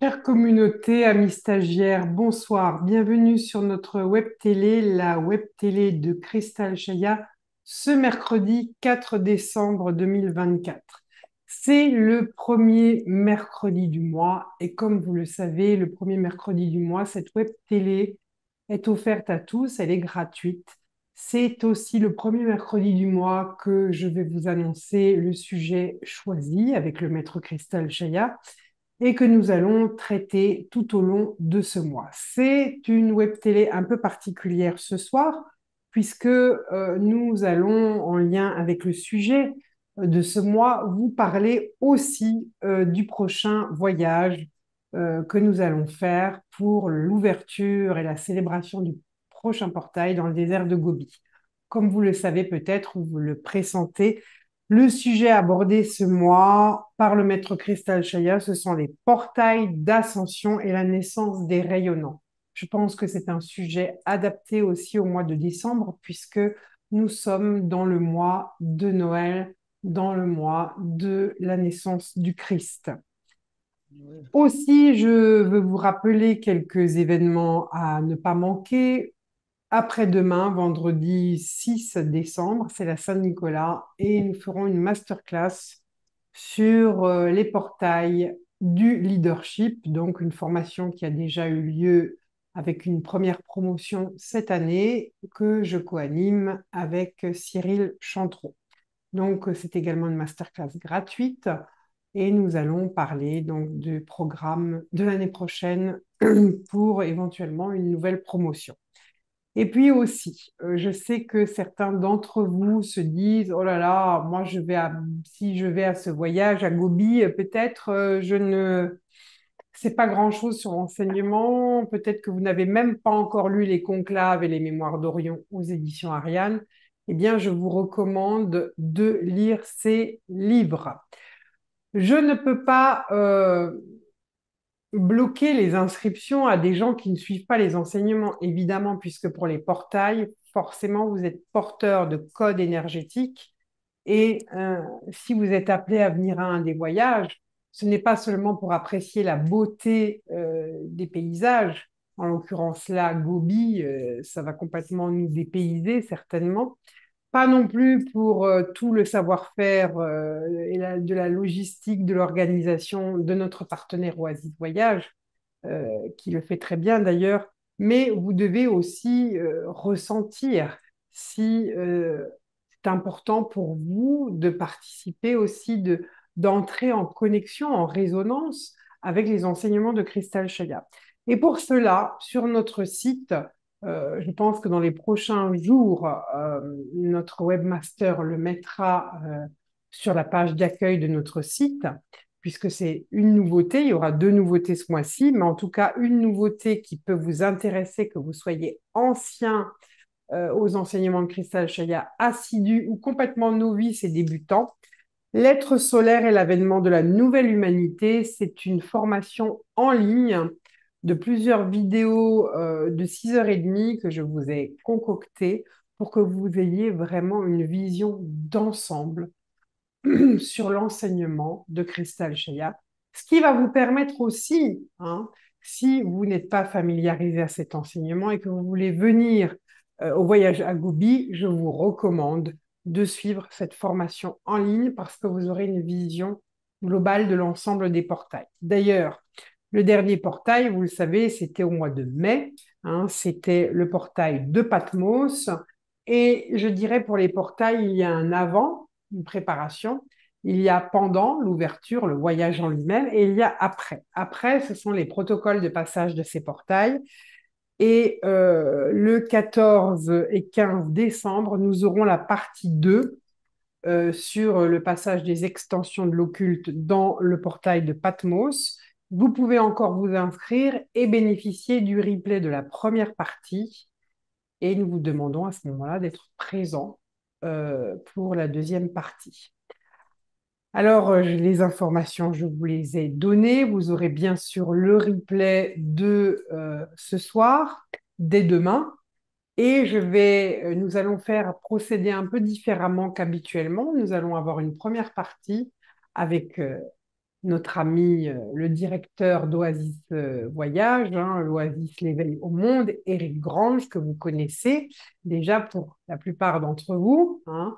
Chère communauté, amis stagiaires, bonsoir. Bienvenue sur notre web télé, la web télé de Cristal Chaya, ce mercredi 4 décembre 2024. C'est le premier mercredi du mois et comme vous le savez, le premier mercredi du mois, cette web télé est offerte à tous, elle est gratuite. C'est aussi le premier mercredi du mois que je vais vous annoncer le sujet choisi avec le maître Cristal Chaya et que nous allons traiter tout au long de ce mois. C'est une web télé un peu particulière ce soir, puisque nous allons, en lien avec le sujet de ce mois, vous parler aussi du prochain voyage que nous allons faire pour l'ouverture et la célébration du prochain portail dans le désert de Gobi. Comme vous le savez peut-être, ou vous le pressentez, le sujet abordé ce mois par le maître Cristal Chaya, ce sont les portails d'ascension et la naissance des rayonnants. Je pense que c'est un sujet adapté aussi au mois de décembre, puisque nous sommes dans le mois de Noël, dans le mois de la naissance du Christ. Aussi, je veux vous rappeler quelques événements à ne pas manquer. Après-demain, vendredi 6 décembre, c'est la Saint-Nicolas et nous ferons une masterclass sur les portails du leadership, donc une formation qui a déjà eu lieu avec une première promotion cette année que je co-anime avec Cyril Chantreau. Donc, c'est également une masterclass gratuite et nous allons parler donc du programme de l'année prochaine pour éventuellement une nouvelle promotion. Et puis aussi, je sais que certains d'entre vous se disent, oh là là, moi si je vais à ce voyage à Gobi, peut-être je ne sais pas grand-chose sur l'enseignement, peut-être que vous n'avez même pas encore lu Les Conclaves et les Mémoires d'Orion aux éditions Ariane. Eh bien, je vous recommande de lire ces livres. Je ne peux pas bloquer les inscriptions à des gens qui ne suivent pas les enseignements, évidemment, puisque pour les portails, forcément, vous êtes porteur de code énergétique et si vous êtes appelé à venir à un des voyages, ce n'est pas seulement pour apprécier la beauté des paysages, en l'occurrence là, Gobi, ça va complètement nous dépayser certainement, pas non plus pour tout le savoir-faire de la logistique, de l'organisation de notre partenaire Oasis Voyage, qui le fait très bien d'ailleurs, mais vous devez aussi ressentir si c'est important pour vous de participer aussi, d'entrer en connexion, en résonance avec les enseignements de Cristal Chaya. Et pour cela, sur notre site, je pense que dans les prochains jours, notre webmaster le mettra sur la page d'accueil de notre site, puisque c'est une nouveauté. Il y aura deux nouveautés ce mois-ci, mais en tout cas, une nouveauté qui peut vous intéresser, que vous soyez ancien aux enseignements de Cristal Chaya, assidu ou complètement novice et débutant. L'être solaire et l'avènement de la nouvelle humanité, c'est une formation en ligne de plusieurs vidéos de 6h30 que je vous ai concoctées pour que vous ayez vraiment une vision d'ensemble sur l'enseignement de Cristal Chaya, ce qui va vous permettre aussi, hein, si vous n'êtes pas familiarisé à cet enseignement et que vous voulez venir au voyage à Gobi, je vous recommande de suivre cette formation en ligne parce que vous aurez une vision globale de l'ensemble des portails. D'ailleurs, le dernier portail, vous le savez, c'était au mois de mai, hein, c'était le portail de Patmos. Et je dirais pour les portails, il y a un avant, une préparation, il y a pendant l'ouverture, le voyage en lui-même, et il y a après. Après, ce sont les protocoles de passage de ces portails. Et le 14 et 15 décembre, nous aurons la partie 2 sur le passage des extensions de l'occulte dans le portail de Patmos. Vous pouvez encore vous inscrire et bénéficier du replay de la première partie. Et nous vous demandons à ce moment-là d'être présent pour la deuxième partie. Alors, les informations, je vous les ai données. Vous aurez bien sûr le replay de ce soir, dès demain. Et nous allons faire procéder un peu différemment qu'habituellement. Nous allons avoir une première partie avec notre ami, le directeur d'Oasis Voyage, hein, l'Oasis l'éveil au monde, Eric Grange, que vous connaissez déjà pour la plupart d'entre vous, hein.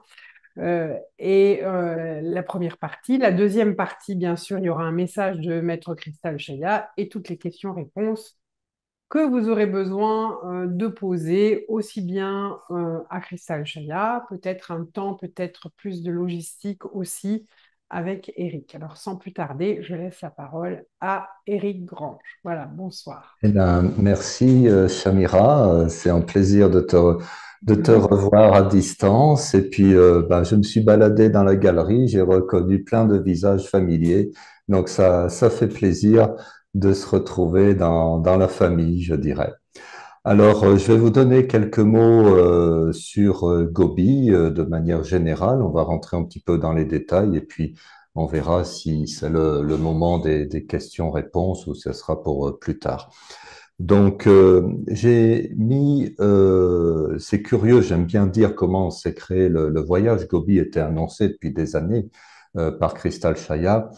La première partie. La deuxième partie, bien sûr, il y aura un message de Maître Cristal Chaya et toutes les questions-réponses que vous aurez besoin de poser aussi bien à Cristal Chaya, peut-être un temps, peut-être plus de logistique aussi avec Eric. Alors, sans plus tarder, je laisse la parole à Eric Grange. Voilà, bonsoir. Eh bien, merci Shamira. C'est un plaisir de te revoir à distance. Et puis, ben, je me suis baladé dans la galerie, j'ai reconnu plein de visages familiers. Donc, ça fait plaisir de se retrouver dans la famille, je dirais. Alors, je vais vous donner quelques mots sur Gobi de manière générale. On va rentrer un petit peu dans les détails et puis on verra si c'est le moment des questions-réponses ou ce sera pour plus tard. Donc, j'ai mis, c'est curieux, j'aime bien dire comment s'est créé le voyage. Gobi était annoncé depuis des années par Crystal Chaya.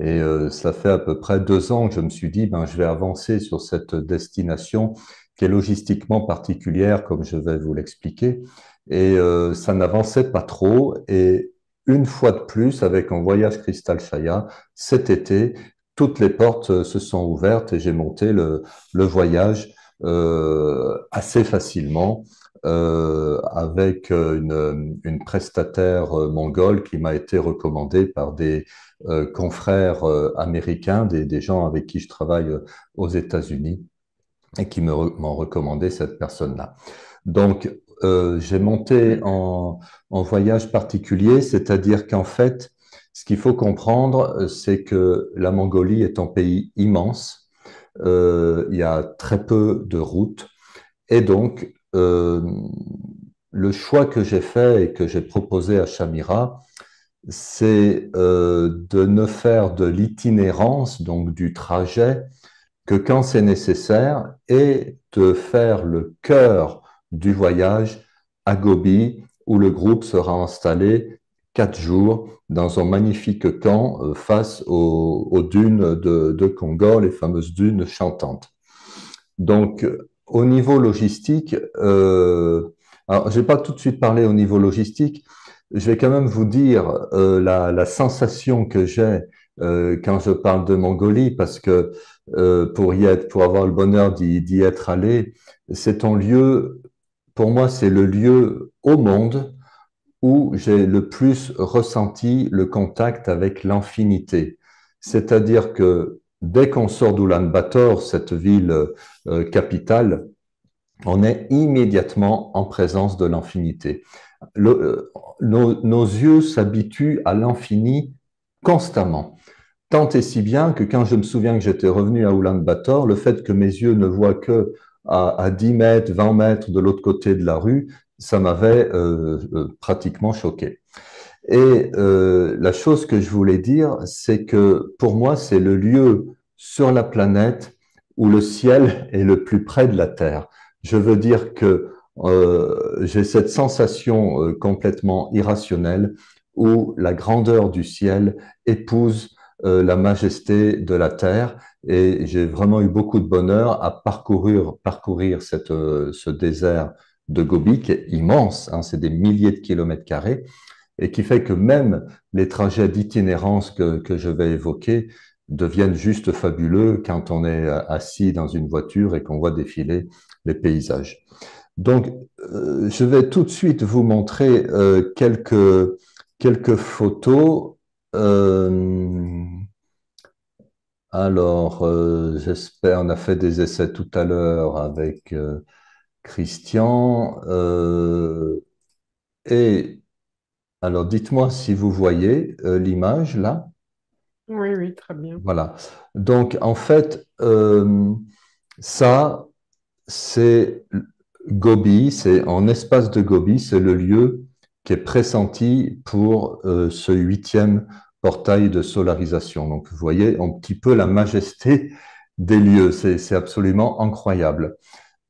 Et ça fait à peu près 2 ans que je me suis dit, ben, je vais avancer sur cette destination qui est logistiquement particulière, comme je vais vous l'expliquer. Et ça n'avançait pas trop. Et une fois de plus, avec un voyage Crystal Chaya, cet été, toutes les portes se sont ouvertes et j'ai monté le voyage assez facilement avec une prestataire mongole qui m'a été recommandée par des confrères américains, des gens avec qui je travaille aux États-Unis et qui m'ont recommandé cette personne-là. Donc, j'ai monté en voyage particulier, c'est-à-dire qu'en fait, ce qu'il faut comprendre, c'est que la Mongolie est un pays immense. Il y a très peu de routes. Et donc, le choix que j'ai fait et que j'ai proposé à Shamira, c'est de ne faire de l'itinérance, donc du trajet, que quand c'est nécessaire et de faire le cœur du voyage à Gobi, où le groupe sera installé 4 jours dans un magnifique camp face aux dunes de Kongor, les fameuses dunes chantantes. Donc, au niveau logistique, alors je vais pas tout de suite parler au niveau logistique, je vais quand même vous dire la sensation que j'ai quand je parle de Mongolie, parce que pour y être, pour avoir le bonheur d'y être allé, c'est un lieu, pour moi, c'est le lieu au monde où j'ai le plus ressenti le contact avec l'infinité. C'est-à-dire que dès qu'on sort d'Oulan-Bator, cette ville capitale, on est immédiatement en présence de l'infinité. Nos yeux s'habituent à l'infini constamment. Tant et si bien que quand je me souviens que j'étais revenu à Oulan-Bator, le fait que mes yeux ne voient que à 10 mètres, 20 mètres de l'autre côté de la rue, ça m'avait pratiquement choqué. Et la chose que je voulais dire, c'est que pour moi, c'est le lieu sur la planète où le ciel est le plus près de la Terre. Je veux dire que j'ai cette sensation complètement irrationnelle où la grandeur du ciel épouse la majesté de la Terre. Et j'ai vraiment eu beaucoup de bonheur à parcourir ce désert de Gobi, qui est immense, hein, c'est des milliers de kilomètres carrés et qui fait que même les trajets d'itinérance que je vais évoquer deviennent juste fabuleux quand on est assis dans une voiture et qu'on voit défiler les paysages. Donc, je vais tout de suite vous montrer quelques photos. Euh, alors, j'espère, on a fait des essais tout à l'heure avec Christian. Et alors, dites-moi si vous voyez l'image là. Oui, oui, très bien. Voilà. Donc, en fait, ça, c'est Gobi, c'est en espace de Gobi, c'est le lieu qui est pressenti pour ce 8e portail de solarisation. Donc, vous voyez un petit peu la majesté des lieux. C'est absolument incroyable.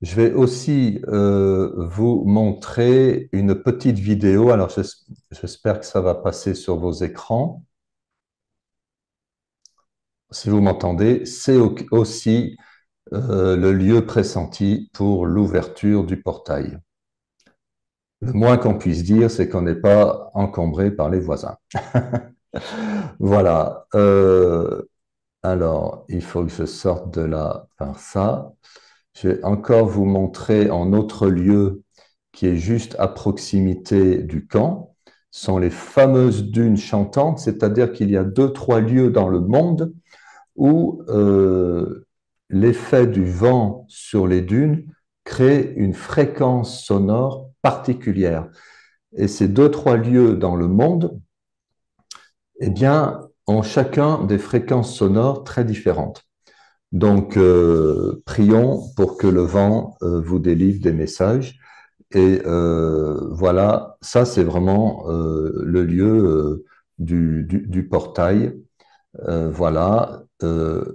Je vais aussi vous montrer une petite vidéo. Alors, j'espère que ça va passer sur vos écrans. si vous m'entendez, c'est aussi le lieu pressenti pour l'ouverture du portail. Le moins qu'on puisse dire, c'est qu'on n'est pas encombré par les voisins. Voilà. Alors, il faut que je sorte de là par ça. Je vais encore vous montrer en autre lieu qui est juste à proximité du camp. Ce sont les fameuses dunes chantantes, c'est-à-dire qu'il y a deux, trois lieux dans le monde où l'effet du vent sur les dunes crée une fréquence sonore particulière. Et ces deux, trois lieux dans le monde, eh bien, ont chacun des fréquences sonores très différentes. Donc, prions pour que le vent vous délivre des messages. Et voilà, ça c'est vraiment le lieu du portail. Voilà, je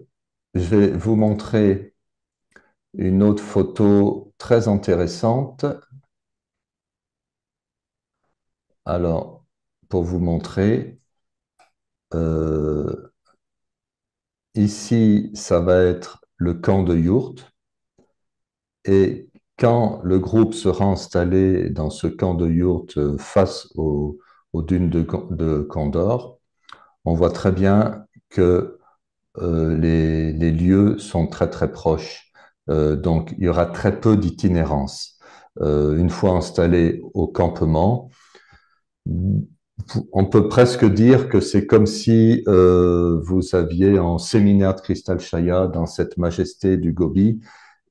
vais vous montrer une autre photo très intéressante. Alors, pour vous montrer, euh, ici, ça va être le camp de Yourte. Et quand le groupe sera installé dans ce camp de Yourte face aux dunes de Condor, on voit très bien que les lieux sont très très proches. Donc il y aura très peu d'itinérance. Une fois installé au campement, on peut presque dire que c'est comme si vous aviez en séminaire de Cristal Shaya dans cette majesté du Gobi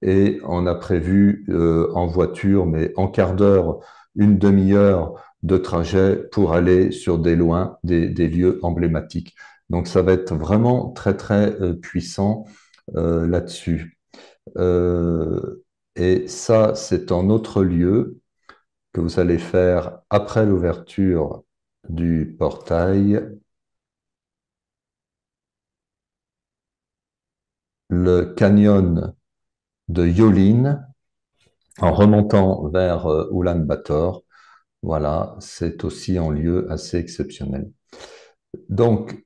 et on a prévu en voiture, mais en quart d'heure, une demi-heure de trajet pour aller sur des lieux emblématiques. Donc ça va être vraiment très très puissant là-dessus. Euh, et ça, c'est un autre lieu que vous allez faire après l'ouverture du portail, le canyon de Yolin, en remontant vers Oulan-Bator. Voilà, c'est aussi un lieu assez exceptionnel. Donc,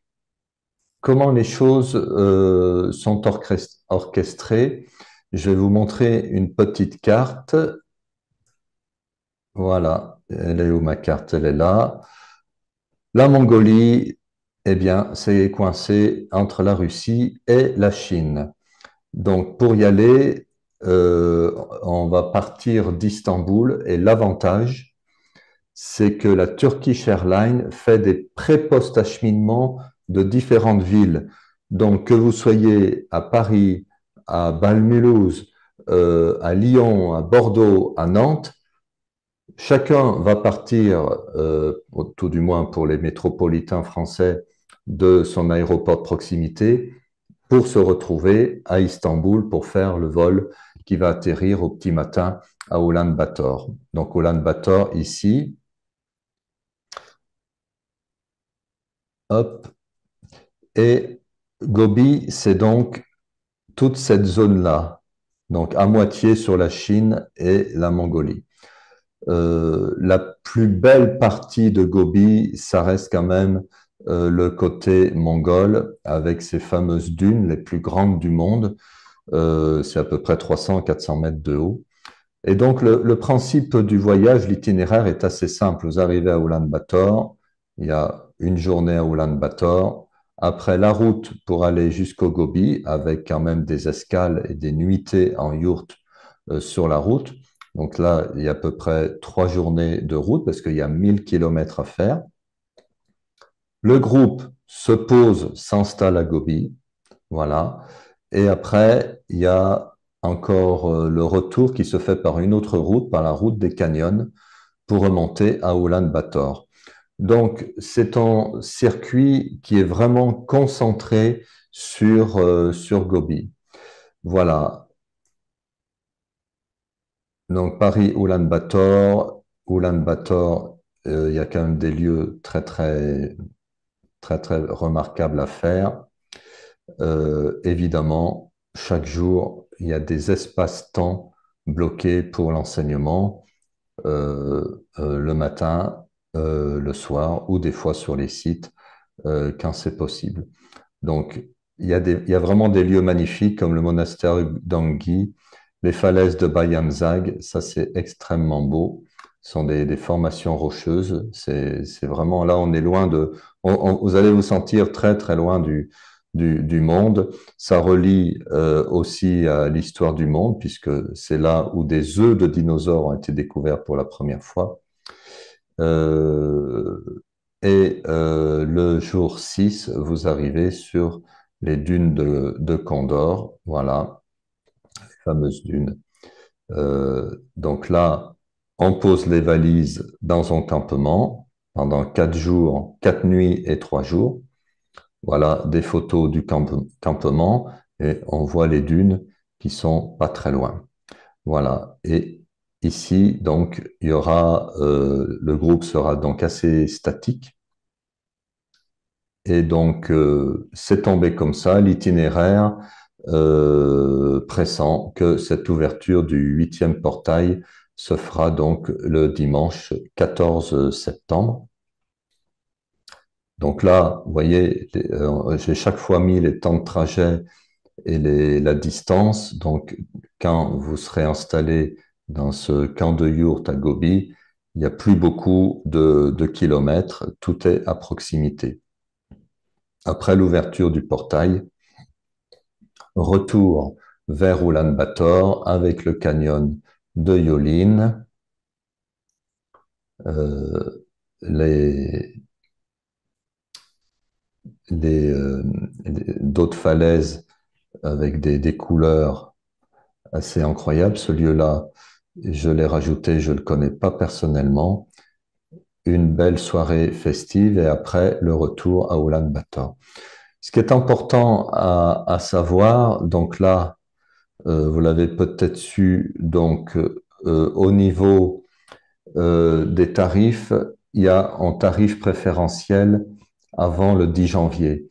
comment les choses sont orchestrées? Je vais vous montrer une petite carte. Voilà, elle est où ma carte? Elle est là. La Mongolie, eh bien, c'est coincé entre la Russie et la Chine. Donc, pour y aller, on va partir d'Istanbul et l'avantage, c'est que la Turkish Airlines fait des pré-post acheminements de différentes villes. Donc, que vous soyez à Paris, à Bâle-Mulhouse, à Lyon, à Bordeaux, à Nantes, chacun va partir, tout du moins pour les métropolitains français, de son aéroport de proximité pour se retrouver à Istanbul pour faire le vol qui va atterrir au petit matin à Ulaanbaatar. Donc Ulaanbaatar ici, hop, et Gobi, c'est donc toute cette zone-là, donc à moitié sur la Chine et la Mongolie. La plus belle partie de Gobi, ça reste quand même le côté mongol, avec ces fameuses dunes les plus grandes du monde. C'est à peu près 300-400 mètres de haut. Et donc, le principe du voyage, l'itinéraire est assez simple. Vous arrivez à Ulaanbaatar, il y a une journée à Ulaanbaatar. Après, la route pour aller jusqu'au Gobi, avec quand même des escales et des nuitées en yourte sur la route. Donc là, il y a à peu près 3 journées de route parce qu'il y a 1000 kilomètres à faire. Le groupe se pose, s'installe à Gobi. Voilà. Et après, il y a encore le retour qui se fait par une autre route, par la route des canyons, pour remonter à Ulaanbaatar. Donc, c'est un circuit qui est vraiment concentré sur Gobi. Voilà. Donc, Paris-Ulaanbaatar. Ulaanbaatar, il y a quand même des lieux très, très, très, très remarquables à faire. Évidemment, chaque jour, il y a des espaces-temps bloqués pour l'enseignement, le matin, le soir ou des fois sur les sites quand c'est possible. Donc, il y a vraiment des lieux magnifiques comme le monastère d'Angui, les falaises de Bayamzag, ça c'est extrêmement beau. Ce sont des formations rocheuses. C'est vraiment là, on est loin de. Vous allez vous sentir très très loin du monde. Ça relie aussi à l'histoire du monde, puisque c'est là où des œufs de dinosaures ont été découverts pour la première fois. Euh, le jour 6, vous arrivez sur les dunes de Condor, voilà, les fameuses dunes. Donc là, on pose les valises dans un campement pendant 4 jours, 4 nuits et 3 jours. Voilà des photos du campement et on voit les dunes qui sont pas très loin. Voilà. Et ici, donc, le groupe sera donc assez statique. Et donc, c'est tombé comme ça, l'itinéraire pressant que cette ouverture du 8e portail se fera donc le dimanche 14 septembre. Donc là, vous voyez, j'ai chaque fois mis les temps de trajet et la distance. Donc, quand vous serez installé dans ce camp de yourte à Gobi, il n'y a plus beaucoup de kilomètres, tout est à proximité. Après l'ouverture du portail, retour vers Ulaanbaatar avec le canyon de Yolin, euh, les, les, d'autres falaises avec des couleurs assez incroyables. Ce lieu-là, je l'ai rajouté, je ne le connais pas personnellement. Une belle soirée festive et après le retour à Ulaanbaatar. Ce qui est important à savoir, donc là, vous l'avez peut-être su, donc au niveau des tarifs, il y a un tarif préférentiel avant le 10 janvier.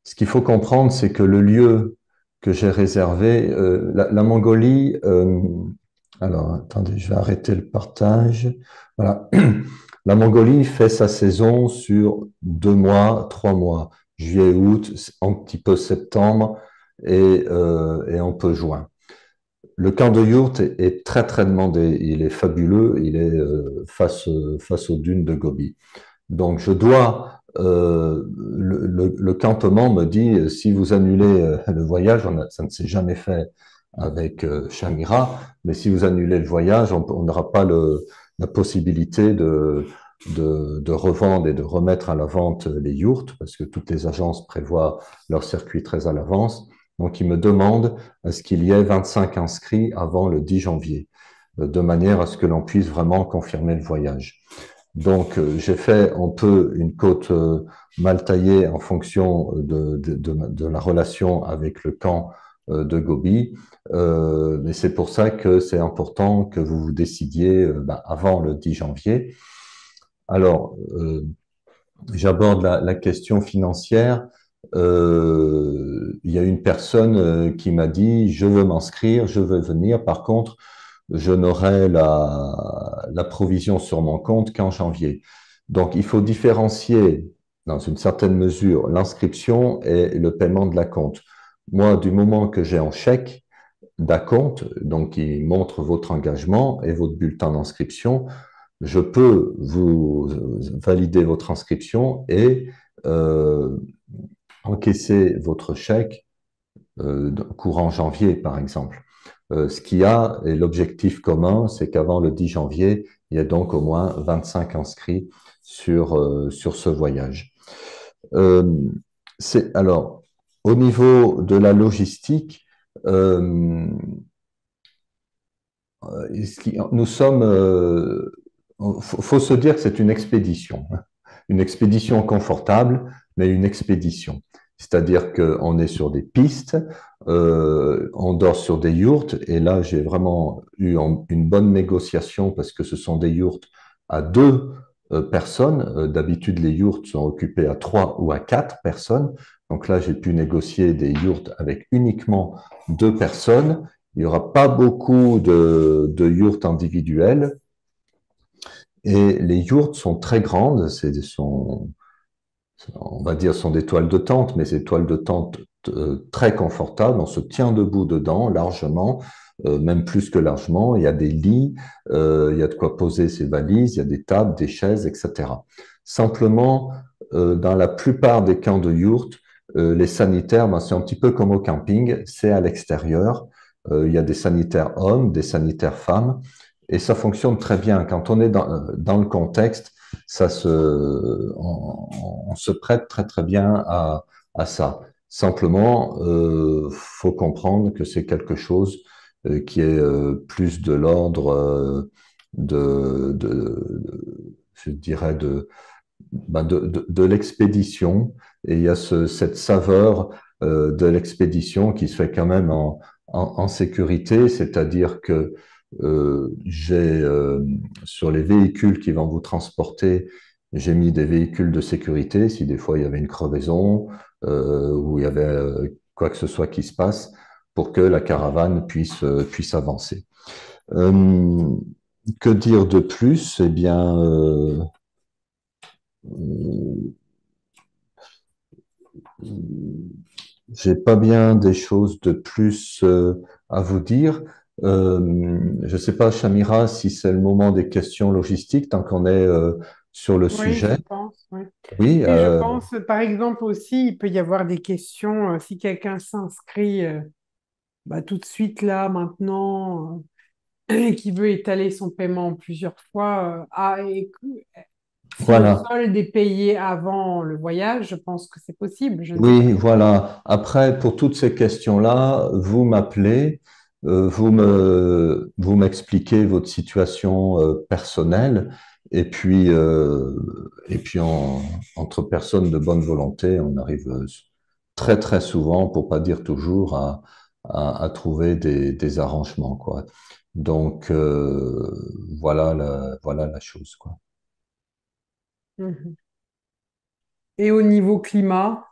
Ce qu'il faut comprendre, c'est que le lieu que j'ai réservé, la Mongolie, alors attendez, je vais arrêter le partage. Voilà. La Mongolie fait sa saison sur 2 mois, 3 mois, juillet, août, un petit peu septembre et un peu juin. Le camp de Yourte est très très demandé. Il est fabuleux. Il est face aux dunes de Gobi. Donc je dois le campement me dit si vous annulez le voyage, ça ne s'est jamais fait avec Shamira, mais si vous annulez le voyage, on n'aura pas la possibilité de revendre et de remettre à la vente les yourtes parce que toutes les agences prévoient leur circuit très à l'avance. Donc, ils me demandent à ce qu'il y ait 25 inscrits avant le 10 janvier, de manière à ce que l'on puisse vraiment confirmer le voyage. Donc, j'ai fait un peu une côte mal taillée en fonction de la relation avec le camp de Gobi. Mais c'est pour ça que c'est important que vous vous décidiez avant le 10 janvier. Alors, j'aborde la question financière. Il y a une personne qui m'a dit, je veux m'inscrire, je veux venir. Par contre, je n'aurai la provision sur mon compte qu'en janvier. Donc, il faut différencier, dans une certaine mesure, l'inscription et le paiement de la compte. Moi, du moment que j'ai un chèque d'acompte, donc qui montre votre engagement et votre bulletin d'inscription, je peux vous valider votre inscription et euh, encaisser votre chèque courant janvier, par exemple. Ce qu'il y a, et l'objectif commun, c'est qu'avant le 10 janvier, il y a donc au moins 25 inscrits sur ce voyage. Euh, alors, au niveau de la logistique, euh, nous sommes, faut se dire que c'est une expédition confortable, mais une expédition. C'est-à-dire qu'on est sur des pistes, on dort sur des yourtes, et là j'ai vraiment eu une bonne négociation parce que ce sont des yourtes à 2 personnes. D'habitude les yourtes sont occupées à 3 ou à 4 personnes. Donc là j'ai pu négocier des yourtes avec uniquement 2 personnes. Il n'y aura pas beaucoup de yourtes individuelles et les yourtes sont très grandes. On va dire, sont des toiles de tente, mais ces toiles de tente très confortable. On se tient debout dedans largement, même plus que largement. Il y a des lits, il y a de quoi poser ses valises, il y a des tables, des chaises, etc. Simplement, dans la plupart des camps de yourtes, les sanitaires, ben, c'est un petit peu comme au camping, c'est à l'extérieur. Il y a des sanitaires hommes, des sanitaires femmes, et ça fonctionne très bien. Quand on est dans le contexte, on se prête très très bien à ça. Simplement, faut comprendre que c'est quelque chose qui est plus de l'ordre je dirais de l'expédition. Et il y a cette saveur de l'expédition qui se fait quand même en sécurité, c'est-à-dire que j'ai sur les véhicules qui vont vous transporter, j'ai mis des véhicules de sécurité si des fois il y avait une crevaison ou il y avait quoi que ce soit qui se passe pour que la caravane puisse avancer. Euh, que dire de plus? Eh bien, j'ai pas bien des choses de plus à vous dire. Je sais pas, Chamira, si c'est le moment des questions logistiques, tant qu'on est sur le Oui, je sujet. pense. Oui. Oui, Oui, je pense, par exemple aussi, il peut y avoir des questions, si quelqu'un s'inscrit bah, tout de suite là, maintenant, et qui veut étaler son paiement en plusieurs fois, si le voilà. solde est payé avant le voyage, je pense que c'est possible. Je ne sais pas. Oui, voilà. Après, pour toutes ces questions-là, vous m'appelez, vous m'expliquez votre situation personnelle, et puis entre personnes de bonne volonté, on arrive très très souvent, pour pas dire toujours, à trouver des arrangements, quoi. Donc voilà la chose, quoi. Mhm. Et au niveau climat,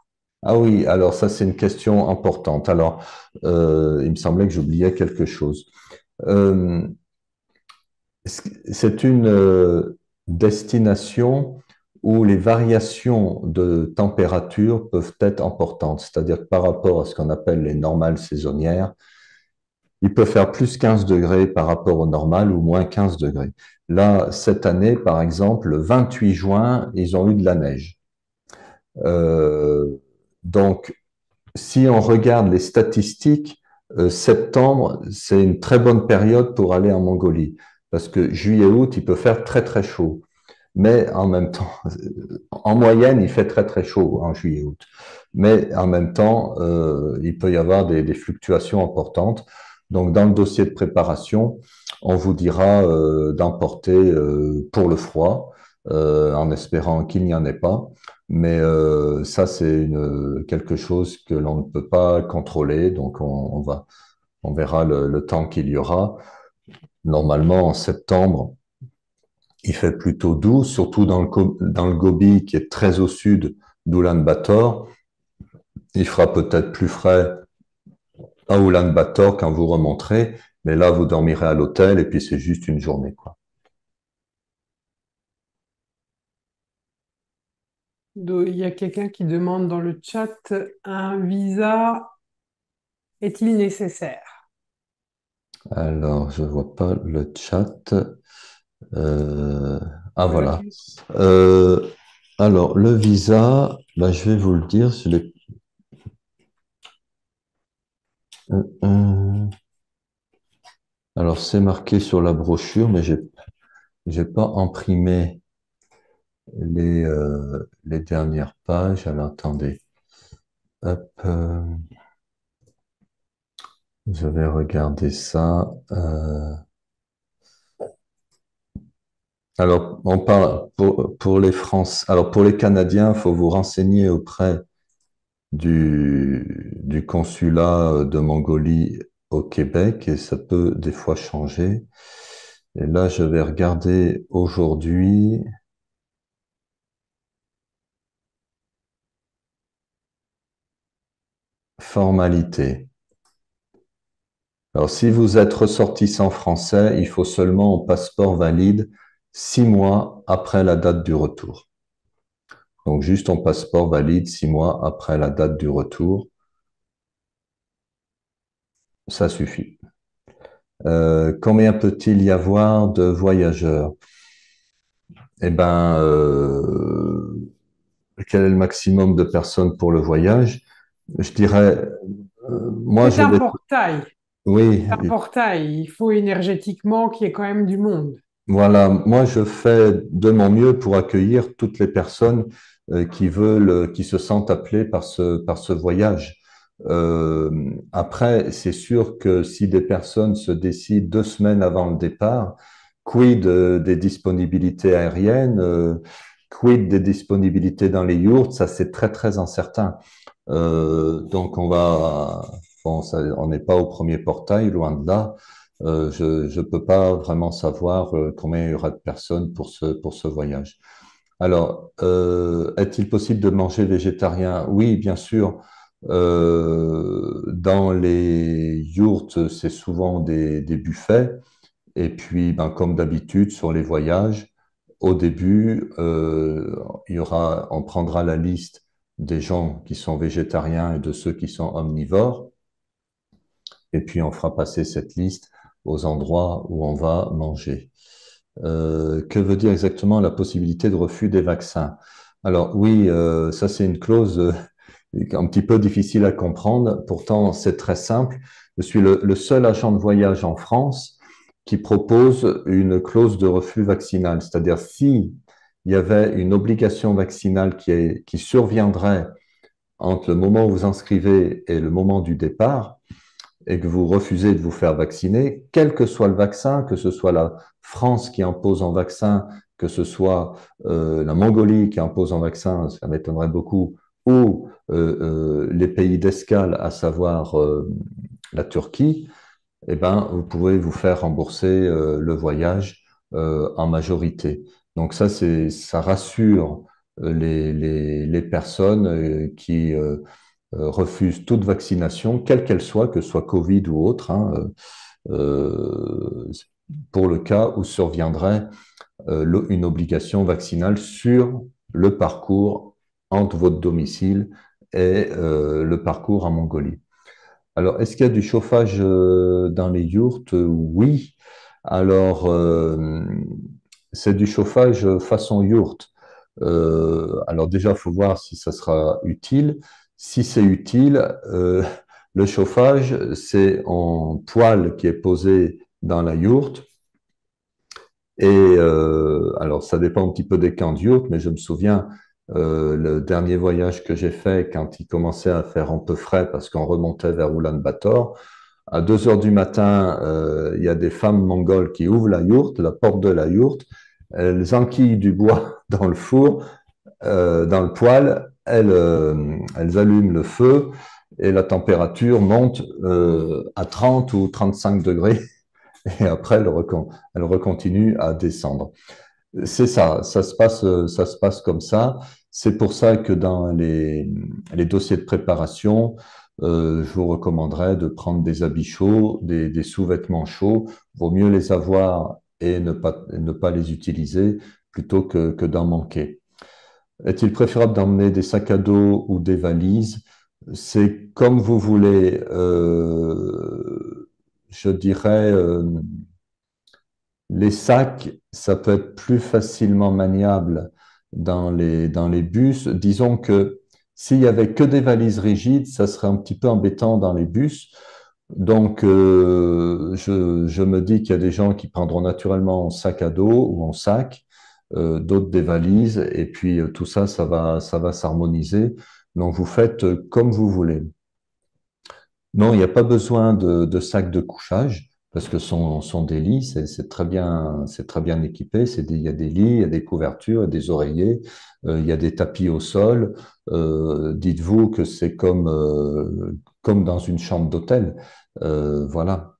Ah oui, alors ça c'est une question importante. Alors, il me semblait que j'oubliais quelque chose. Euh, c'est une destination où les variations de température peuvent être importantes, c'est-à-dire que par rapport à ce qu'on appelle les normales saisonnières, il peut faire plus 15 degrés par rapport au normal ou moins 15 degrés. Là, cette année, par exemple, le 28 juin, ils ont eu de la neige. Euh, donc, si on regarde les statistiques, septembre, c'est une très bonne période pour aller en Mongolie. Parce que juillet-août, il peut faire très très chaud. Mais en même temps, en moyenne, il fait très très chaud en juillet-août. Mais en même temps, il peut y avoir des fluctuations importantes. Donc, dans le dossier de préparation, on vous dira d'emporter pour le froid, en espérant qu'il n'y en ait pas. Mais ça, c'est quelque chose que l'on ne peut pas contrôler. Donc, on verra le temps qu'il y aura. Normalement, en septembre, il fait plutôt doux, surtout dans le Gobi, qui est très au sud d'Oulan-Bator. Il fera peut-être plus frais à Oulan-Bator quand vous remonterez, mais là, vous dormirez à l'hôtel et puis c'est juste une journée, quoi. il y a quelqu'un qui demande dans le chat, un visa est-il nécessaire? Alors, je vois pas le chat. Euh, ah, Voilà. voilà. Euh, alors, le visa, ben, je vais vous le dire. Alors, c'est marqué sur la brochure, mais j'ai pas imprimé les dernières pages. Alors, attendez. Hop, je vais regarder ça. Alors, on parle pour les France. Alors, pour les Canadiens, il faut vous renseigner auprès du consulat de Mongolie au Québec et ça peut des fois changer. Et là, je vais regarder aujourd'hui. Formalité. Alors, si vous êtes ressortissant français, il faut seulement un passeport valide 6 mois après la date du retour. Donc, juste un passeport valide 6 mois après la date du retour. ça suffit. Combien peut-il y avoir de voyageurs? Eh ben, quel est le maximum de personnes pour le voyage? Je dirais, moi, C'est je un vais, portail. oui, Un portail. Il faut énergétiquement qu'il y ait quand même du monde. voilà, moi, je fais de mon mieux pour accueillir toutes les personnes qui veulent, qui se sentent appelées par ce voyage. Euh, Après, c'est sûr que si des personnes se décident 2 semaines avant le départ, quid des disponibilités aériennes, quid des disponibilités dans les yurts, ça c'est très très incertain. Donc bon, on n'est pas au premier portail, loin de là. Je peux pas vraiment savoir combien il y aura de personnes pour ce voyage. Alors, est-il possible de manger végétarien? Oui, bien sûr. Dans les yourtes, c'est souvent des buffets. Et puis, ben, comme d'habitude, sur les voyages, au début, on prendra la liste des gens qui sont végétariens et de ceux qui sont omnivores. Et puis, on fera passer cette liste aux endroits où on va manger. Que veut dire exactement la possibilité de refus des vaccins? Alors oui, ça c'est une clause un petit peu difficile à comprendre. Pourtant, c'est très simple. Je suis le seul agent de voyage en France qui propose une clause de refus vaccinal. C'est-à-dire, si il y avait une obligation vaccinale qui surviendrait entre le moment où vous inscrivez et le moment du départ, et que vous refusez de vous faire vacciner, quel que soit le vaccin, que ce soit la France qui impose un vaccin, que ce soit la Mongolie qui impose un vaccin, ça m'étonnerait beaucoup, ou les pays d'escale, à savoir la Turquie, eh ben, vous pouvez vous faire rembourser le voyage en majorité. Donc ça rassure les personnes qui refusent toute vaccination, quelle qu'elle soit, que ce soit Covid ou autre, hein, euh, pour le cas où surviendrait une obligation vaccinale sur le parcours entre votre domicile et le parcours en Mongolie. Alors, est-ce qu'il y a du chauffage dans les yourtes? Oui. Alors, c'est du chauffage façon yourte. Alors déjà, il faut voir si ça sera utile. Si c'est utile, le chauffage, c'est en poêle qui est posé dans la yourte. Et alors, ça dépend un petit peu des camps de yourte, mais je me souviens, le dernier voyage que j'ai fait, quand il commençait à faire un peu frais, parce qu'on remontait vers Oulan-Bator, à 2 heures du matin, il y a des femmes mongoles qui ouvrent la yourte, la porte de la yourte, elles enquillent du bois dans le four, dans le poêle, elles allument le feu et la température monte à 30 ou 35 degrés et après elle recontinue à descendre. C'est ça, ça se passe comme ça. C'est pour ça que dans les dossiers de préparation, je vous recommanderais de prendre des habits chauds, des sous-vêtements chauds. Vaut mieux les avoir et ne pas les utiliser plutôt que d'en manquer. Est-il préférable d'emmener des sacs à dos ou des valises? C'est comme vous voulez. Je dirais, les sacs, ça peut être plus facilement maniable dans les bus. Disons que s'il y avait que des valises rigides, ça serait un petit peu embêtant dans les bus. Donc, je me dis qu'il y a des gens qui prendront naturellement en sac à dos ou en sac, d'autres des valises, et puis tout ça, ça va s'harmoniser. Donc, vous faites comme vous voulez. Non, il n'y a pas besoin de sac de couchage parce que sont des lits, c'est très bien équipé. Il y a des lits, il y a des couvertures, il y a des oreillers, il y a des tapis au sol. Dites-vous que c'est comme dans une chambre d'hôtel. Voilà.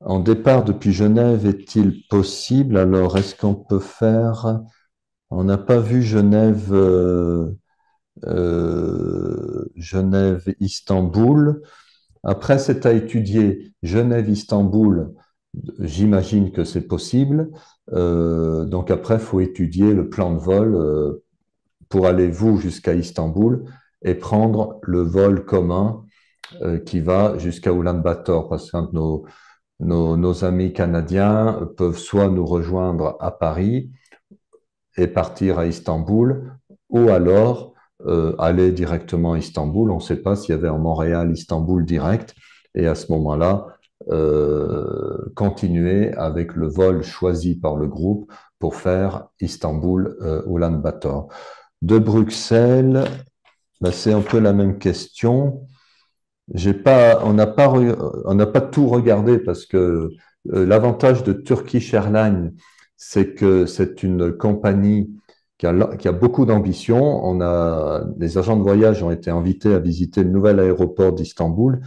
En départ depuis Genève, est-il possible? Alors, est-ce qu'on peut faire? On n'a pas vu Genève, Genève-Istanbul. Après, c'est à étudier Genève-Istanbul. J'imagine que c'est possible. Donc après, il faut étudier le plan de vol pour aller, vous, jusqu'à Istanbul et prendre le vol commun qui va jusqu'à Ulaanbaatar, parce que nos amis canadiens peuvent soit nous rejoindre à Paris et partir à Istanbul, ou alors aller directement à Istanbul. On ne sait pas s'il y avait en Montréal-Istanbul direct, et à ce moment-là, continuer avec le vol choisi par le groupe pour faire Istanbul-Ulaanbaatar. De Bruxelles, ben, c'est un peu la même question. On n'a pas tout regardé parce que l'avantage de Turkish Airlines, c'est que c'est une compagnie qui a beaucoup d'ambition. Les agents de voyage ont été invités à visiter le nouvel aéroport d'Istanbul.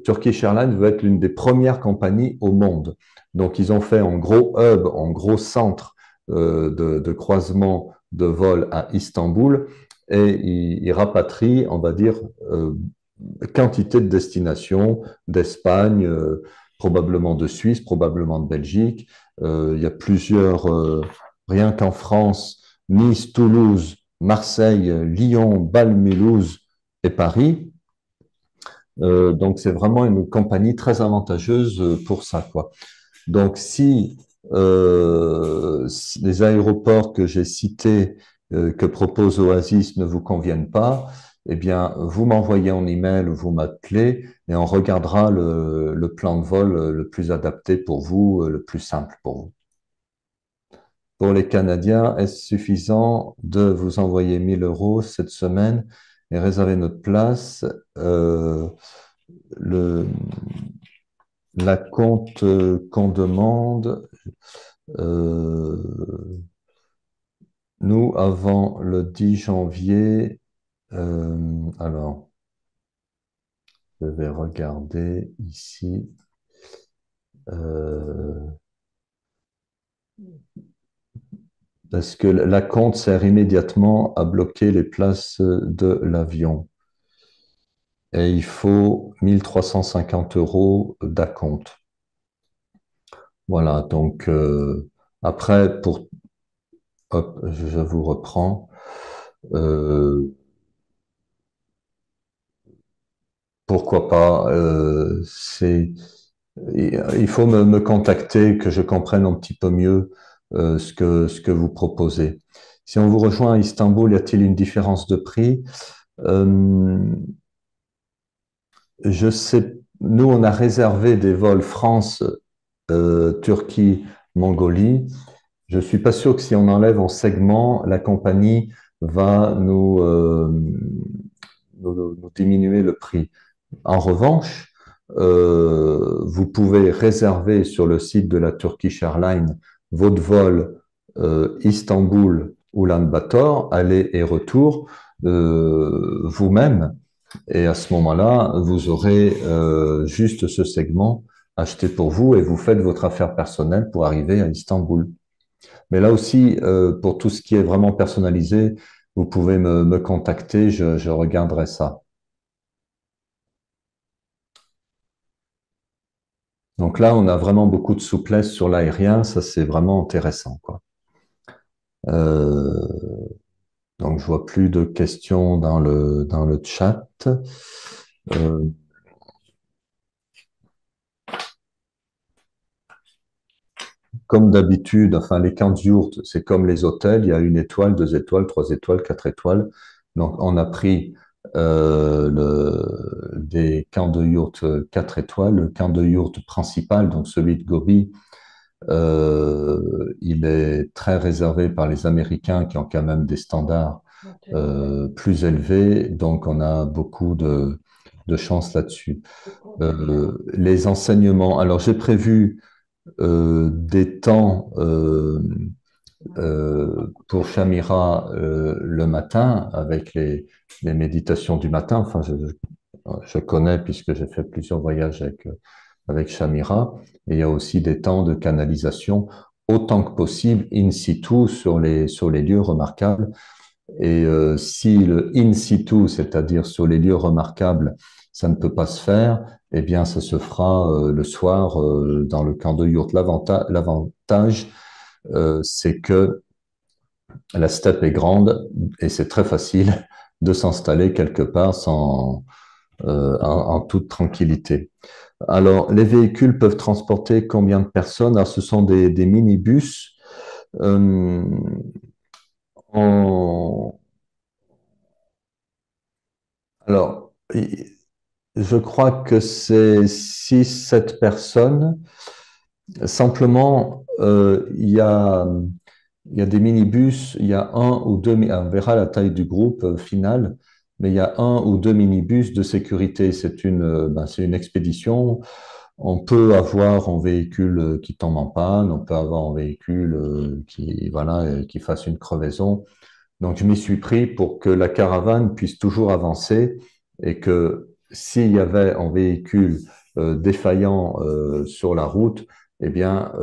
Turkish Airlines veut être l'une des premières compagnies au monde. Donc, ils ont fait en gros hub, en gros centre de croisement de vol à Istanbul et ils rapatrient, on va dire, quantité de destinations d'Espagne, probablement de Suisse, probablement de Belgique. Il y a plusieurs, rien qu'en France, Nice, Toulouse, Marseille, Lyon, Bâle, Mulhouse et Paris. Donc, c'est vraiment une compagnie très avantageuse pour ça, quoi. Donc, si les aéroports que j'ai cités, que propose Oasis, ne vous conviennent pas, eh bien, vous m'envoyez un email ou vous m'appelez et on regardera le plan de vol le plus adapté pour vous, le plus simple pour vous. Pour les Canadiens, est-ce suffisant de vous envoyer 1 000 € cette semaine et réserver notre place? Le, la compte qu'on demande, nous, avant le 10 janvier, alors, je vais regarder ici. Euh, Parce que la compte sert immédiatement à bloquer les places de l'avion. Et il faut 1 350 € d'acompte. Voilà, donc après, hop, je vous reprends. Euh, Pourquoi pas, il faut me contacter, que je comprenne un petit peu mieux ce que vous proposez. Si on vous rejoint à Istanbul, y a-t-il une différence de prix? Euh, je sais, nous, on a réservé des vols France, Turquie, Mongolie. Je suis pas sûr que si on enlève en segment, la compagnie va nous diminuer le prix. En revanche, vous pouvez réserver sur le site de la Turkish Airlines votre vol Istanbul-Ulaanbaatar, aller et retour, vous-même. Et à ce moment-là, vous aurez juste ce segment acheté pour vous et vous faites votre affaire personnelle pour arriver à Istanbul. Mais là aussi, pour tout ce qui est vraiment personnalisé, vous pouvez me contacter, je regarderai ça. Donc là, on a vraiment beaucoup de souplesse sur l'aérien, ça c'est vraiment intéressant, quoi. Euh, donc je vois plus de questions dans le chat. Euh, Comme d'habitude, enfin les camps de yourtes, c'est comme les hôtels, il y a 1 étoile, 2 étoiles, 3 étoiles, 4 étoiles. Donc on a pris des camps de yourtes 4 étoiles, le camp de yourte principal, donc celui de Gobi. Il est très réservé par les Américains qui ont quand même des standards plus élevés, donc on a beaucoup de chance là-dessus. Les enseignements, alors j'ai prévu des temps pour Shamira le matin avec les méditations du matin. Enfin, je connais puisque j'ai fait plusieurs voyages avec Shamira. Et il y a aussi des temps de canalisation autant que possible in situ sur les lieux remarquables. Et si le in situ, c'est-à-dire sur les lieux remarquables, ça ne peut pas se faire, eh bien, ça se fera le soir dans le camp de yourte. L'avantage, c'est que la steppe est grande et c'est très facile de s'installer quelque part en toute tranquillité. Alors, les véhicules peuvent transporter combien de personnes? Alors, ce sont des minibus. Euh, en- alors, je crois que c'est 6, 7 personnes. Simplement, il y a des minibus, il y a un ou deux, on verra la taille du groupe final, mais il y a un ou deux minibus de sécurité. C'est une expédition. On peut avoir un véhicule qui tombe en panne, on peut avoir un véhicule qui fasse une crevaison. Donc, je m'y suis pris pour que la caravane puisse toujours avancer et que s'il y avait un véhicule défaillant sur la route, eh bien,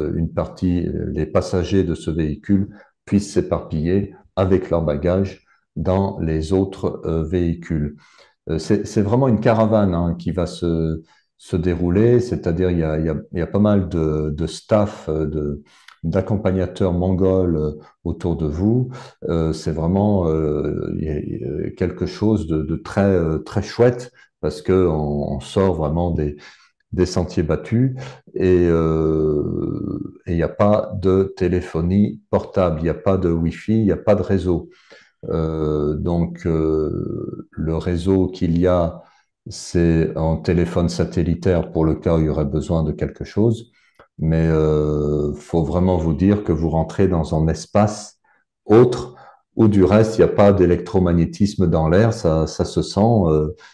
les passagers de ce véhicule puissent s'éparpiller avec leurs bagages dans les autres véhicules. C'est vraiment une caravane hein, qui va se dérouler, c'est-à-dire il y a pas mal de staff, d'accompagnateurs mongols autour de vous. C'est vraiment il y a quelque chose de très, très chouette parce que on sort vraiment des sentiers battus et il n'y a pas de téléphonie portable, il n'y a pas de Wi-Fi, il n'y a pas de réseau. Le réseau qu'il y a, c'est un téléphone satellitaire pour le cas où il y aurait besoin de quelque chose. Mais faut vraiment vous dire que vous rentrez dans un espace autre où du reste, il n'y a pas d'électromagnétisme dans l'air, ça se sent.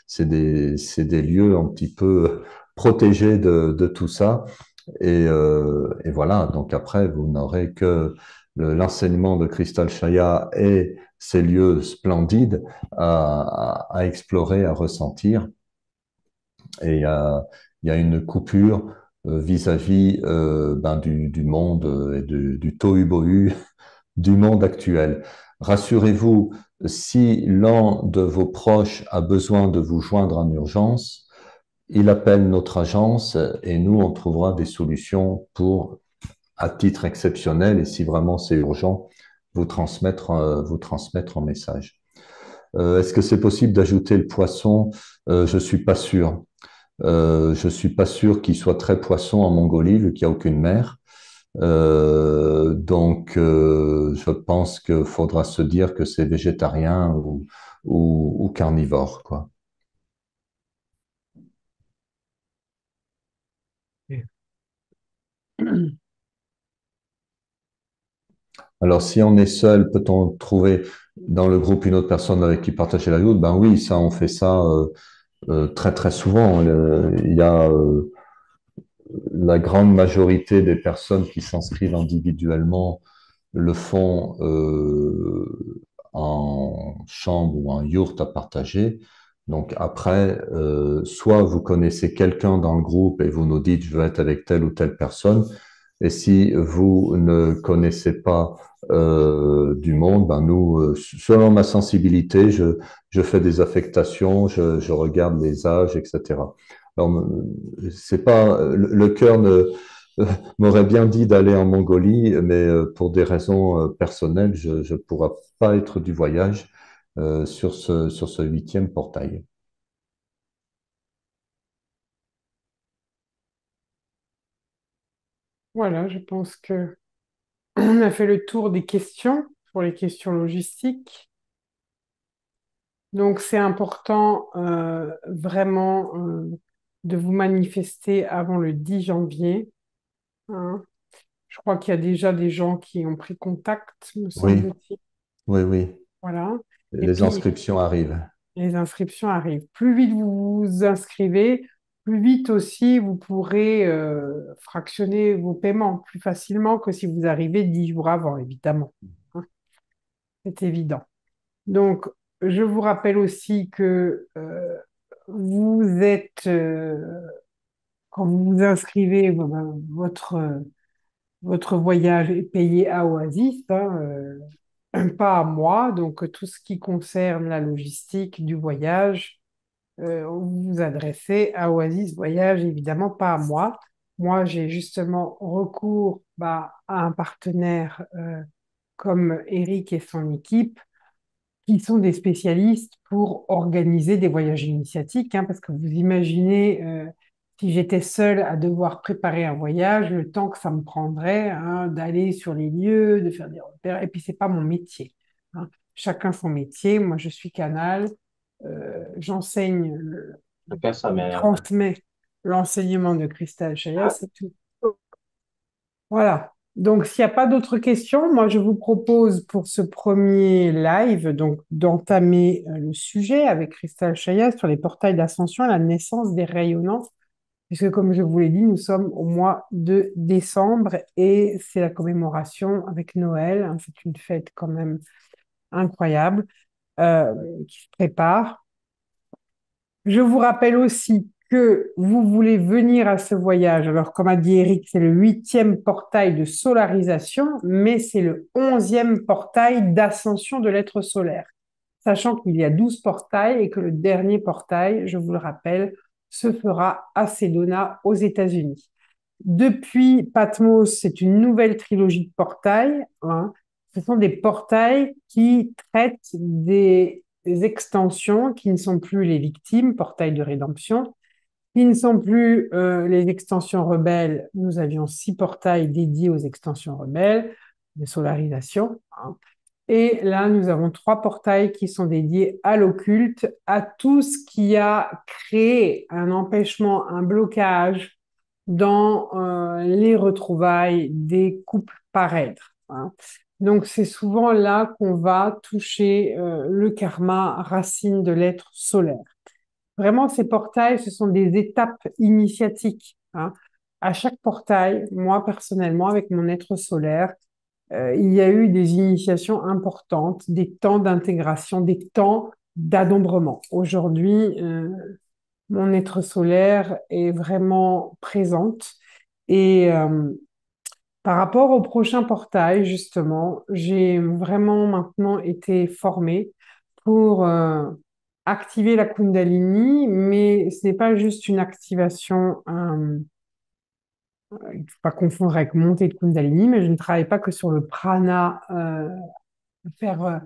C'est des lieux un petit peu protégés de tout ça. Et voilà, donc après, vous n'aurez que l'enseignement de Crystal Shaya et ces lieux splendides à explorer, à ressentir. Et il y a une coupure vis-à-vis du monde et du tohu-bohu du monde actuel. Rassurez-vous, si l'un de vos proches a besoin de vous joindre en urgence, il appelle notre agence et nous, on trouvera des solutions pour, à titre exceptionnel, et si vraiment c'est urgent, vous transmettre un message. Est-ce que c'est possible d'ajouter le poisson? Je suis pas sûr. Je suis pas sûr qu'il soit très poisson en Mongolie, vu qu'il n'y a aucune mer. Je pense qu'il faudra se dire que c'est végétarien ou carnivore, quoi. Alors, si on est seul, peut-on trouver dans le groupe une autre personne avec qui partager la route? Ben oui, ça, on fait ça très très souvent. Il y a la grande majorité des personnes qui s'inscrivent individuellement le font en chambre ou en yourte à partager. Donc après, soit vous connaissez quelqu'un dans le groupe et vous nous dites je veux être avec telle ou telle personne. Et si vous ne connaissez pas du monde, ben nous, selon ma sensibilité, je fais des affectations, je regarde les âges, etc. Alors, c'est pas le cœur ne m'aurait bien dit d'aller en Mongolie, mais pour des raisons personnelles, je ne pourrai pas être du voyage sur ce huitième portail. Voilà, je pense que on a fait le tour des questions pour les questions logistiques. Donc, c'est important vraiment de vous manifester avant le 10 janvier, hein. Je crois qu'il y a déjà des gens qui ont pris contact, me Oui, semble-t-il. oui, oui. Voilà. Et Les puis, inscriptions arrivent. les inscriptions arrivent. Plus vite vous vous inscrivez, plus vite aussi vous pourrez fractionner vos paiements plus facilement que si vous arrivez 10 jours avant, évidemment, hein. C'est évident. Donc, je vous rappelle aussi que vous êtes, quand vous vous inscrivez, votre voyage est payé à Oasis, hein, pas à moi. Donc, tout ce qui concerne la logistique du voyage, vous vous adressez à Oasis Voyage, évidemment pas à moi. Moi, j'ai justement recours à un partenaire comme Eric et son équipe qui sont des spécialistes pour organiser des voyages initiatiques, hein, parce que vous imaginez, si j'étais seule à devoir préparer un voyage, le temps que ça me prendrait, hein, d'aller sur les lieux, de faire des repères, et puis c'est pas mon métier, hein. Chacun son métier. Moi, je suis canal, j'enseigne, Chacun sa je manière. transmets l'enseignement de Christelle Chaya, c'est tout. Voilà. Donc, s'il n'y a pas d'autres questions, moi, je vous propose pour ce premier live donc d'entamer le sujet avec Christelle Chaya sur les portails d'ascension à la naissance des rayonnants, puisque comme je vous l'ai dit, nous sommes au mois de décembre et c'est la commémoration avec Noël, hein. C'est une fête quand même incroyable euh, qui se prépare. Je vous rappelle aussi que vous voulez venir à ce voyage. Alors, comme a dit Eric, c'est le 8e portail de solarisation, mais c'est le 11e portail d'ascension de l'être solaire. Sachant qu'il y a 12 portails et que le dernier portail, je vous le rappelle, se fera à Sedona, aux États-Unis. Depuis Patmos, c'est une nouvelle trilogie de portails, hein. Ce sont des portails qui traitent des extensions qui ne sont plus les victimes, portails de rédemption, qui ne sont plus les extensions rebelles. Nous avions 6 portails dédiés aux extensions rebelles, de solarisation, hein. Et là, nous avons 3 portails qui sont dédiés à l'occulte, à tout ce qui a créé un empêchement, un blocage dans les retrouvailles des couples parèdres, hein. Donc, c'est souvent là qu'on va toucher le karma racine de l'être solaire. Vraiment, ces portails, ce sont des étapes initiatiques, hein. À chaque portail, moi personnellement, avec mon être solaire, il y a eu des initiations importantes, des temps d'intégration, des temps d'adombrement. Aujourd'hui, mon être solaire est vraiment présente et par rapport au prochain portail, justement, j'ai vraiment maintenant été formée pour activer la Kundalini, mais ce n'est pas juste une activation, il ne faut pas confondre avec montée de Kundalini, mais je ne travaille pas que sur le prana, faire, euh,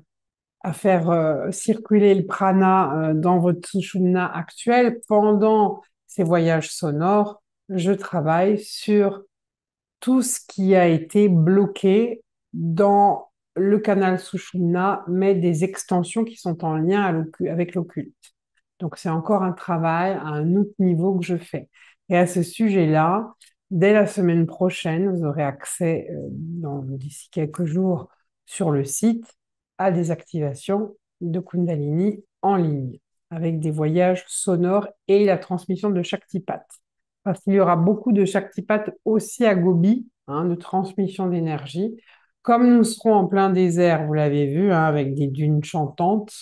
à faire circuler le prana dans votre sushumna actuel. Pendant ces voyages sonores, je travaille sur tout ce qui a été bloqué dans le canal Sushumna, mais des extensions qui sont en lien avec l'occulte. Donc, c'est encore un travail à un autre niveau que je fais. Et à ce sujet-là, dès la semaine prochaine, vous aurez accès, d'ici quelques jours, sur le site, à des activations de Kundalini en ligne, avec des voyages sonores et la transmission de Shaktipat. Parce qu'il y aura beaucoup de Shaktipat aussi à Gobi, hein, de transmission d'énergie. Comme nous serons en plein désert, vous l'avez vu, hein, avec des dunes chantantes,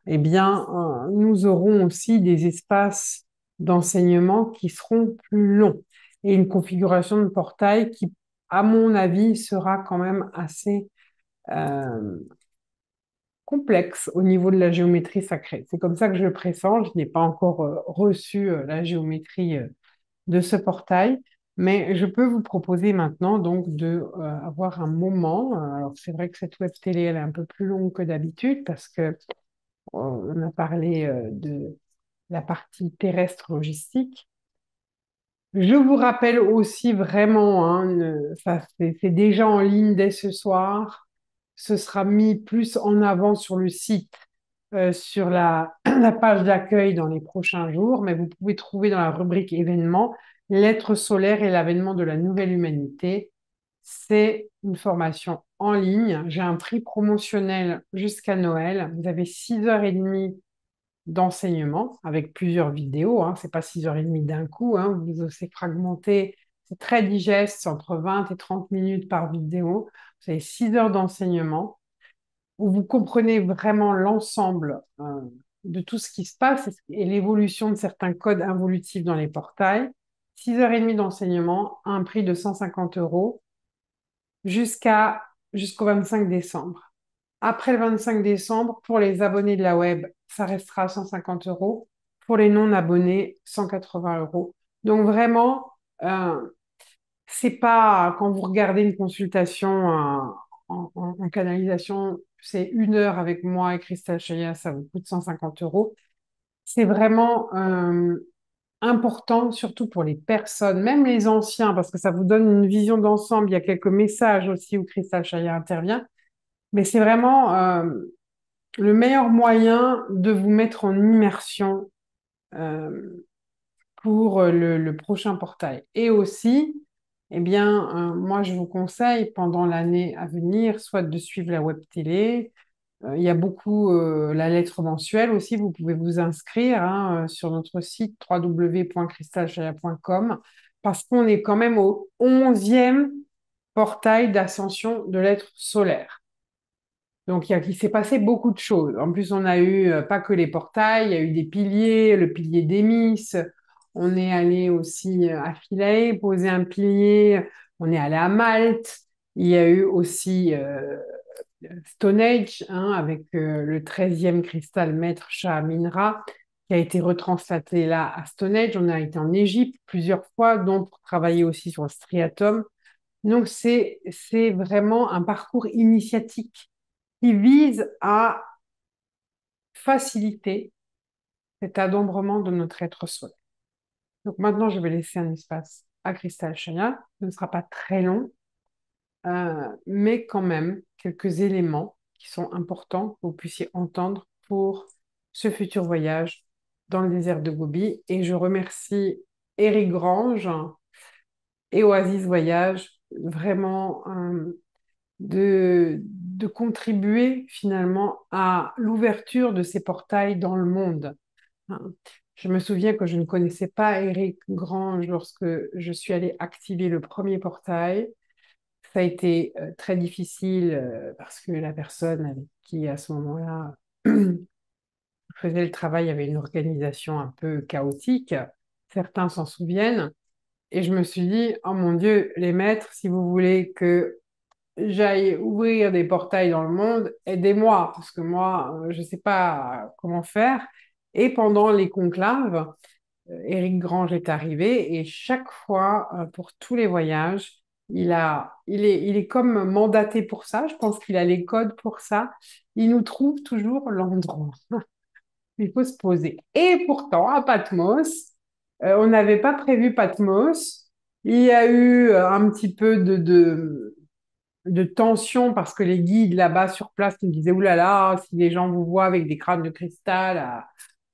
eh bien, nous aurons aussi des espaces d'enseignement qui seront plus longs et une configuration de portail qui, à mon avis, sera quand même assez euh, complexe au niveau de la géométrie sacrée. C'est comme ça que je le pressens. Je n'ai pas encore reçu la géométrie de ce portail, mais je peux vous proposer maintenant donc de avoir un moment. Alors c'est vrai que cette web télé elle est un peu plus longue que d'habitude parce que on a parlé de la partie terrestre logistique. Je vous rappelle aussi vraiment, hein, ça c'est déjà en ligne dès ce soir. Ce sera mis plus en avant sur le site, sur la page d'accueil dans les prochains jours, mais vous pouvez trouver dans la rubrique événements l'être solaire et l'avènement de la nouvelle humanité. C'est une formation en ligne. J'ai un prix promotionnel jusqu'à Noël. Vous avez 6h30 d'enseignement avec plusieurs vidéos, hein. C'est pas 6h30 d'un coup, hein. C'est fragmenté, c'est très digeste, c'est entre 20 et 30 minutes par vidéo. Vous avez 6 heures d'enseignement où vous comprenez vraiment l'ensemble de tout ce qui se passe et l'évolution de certains codes involutifs dans les portails. 6h30 d'enseignement à un prix de 150 euros jusqu'au 25 décembre. Après le 25 décembre, pour les abonnés de la web, ça restera à 150 euros. Pour les non-abonnés, 180 euros. Donc vraiment, c'est pas quand vous regardez une consultation en canalisation c'est 1 heure avec moi et Christelle Chaya, ça vous coûte 150 euros. C'est vraiment important, surtout pour les personnes, même les anciens, parce que ça vous donne une vision d'ensemble. Il y a quelques messages aussi où Christelle Chaya intervient. Mais c'est vraiment le meilleur moyen de vous mettre en immersion euh, pour le prochain portail. Et aussi, eh bien, moi, je vous conseille pendant l'année à venir, soit de suivre la web télé. Il y a beaucoup la lettre mensuelle aussi. Vous pouvez vous inscrire hein, sur notre site www.cristalchaya.com parce qu'on est quand même au 11e portail d'ascension de l'être solaire. Donc, il s'est passé beaucoup de choses. En plus, on a eu pas que les portails, il y a eu des piliers, le pilier d'Émis. On est allé aussi à Philae poser un pilier. On est allé à Malte. Il y a eu aussi Stone Age hein, avec le 13e cristal maître Shah Minra qui a été retranslaté là à Stone Age. On a été en Égypte plusieurs fois, donc pour travailler aussi sur le striatum. Donc, c'est vraiment un parcours initiatique qui vise à faciliter cet adombrement de notre être solaire. Donc maintenant, je vais laisser un espace à Cristal Chaya. Ce ne sera pas très long, mais quand même quelques éléments qui sont importants que vous puissiez entendre pour ce futur voyage dans le désert de Gobi. Et je remercie Éric Grange et Oasis Voyage vraiment de contribuer finalement à l'ouverture de ces portails dans le monde. Hein. Je me souviens que je ne connaissais pas Éric Grange lorsque je suis allée activer le premier portail. Ça a été très difficile parce que la personne avec qui à ce moment-là faisait le travail avait une organisation un peu chaotique. Certains s'en souviennent. Et je me suis dit, oh mon Dieu, les maîtres, si vous voulez que j'aille ouvrir des portails dans le monde, aidez-moi, parce que moi, je ne sais pas comment faire. Et pendant les conclaves, Éric Grange est arrivé et chaque fois, pour tous les voyages, il est comme mandaté pour ça. Je pense qu'il a les codes pour ça. Il nous trouve toujours l'endroit. Il faut se poser. Et pourtant, à Patmos, on n'avait pas prévu Patmos. Il y a eu un petit peu de tension parce que les guides là-bas sur place qui me disaient, oulala, là là, si les gens vous voient avec des crânes de cristal à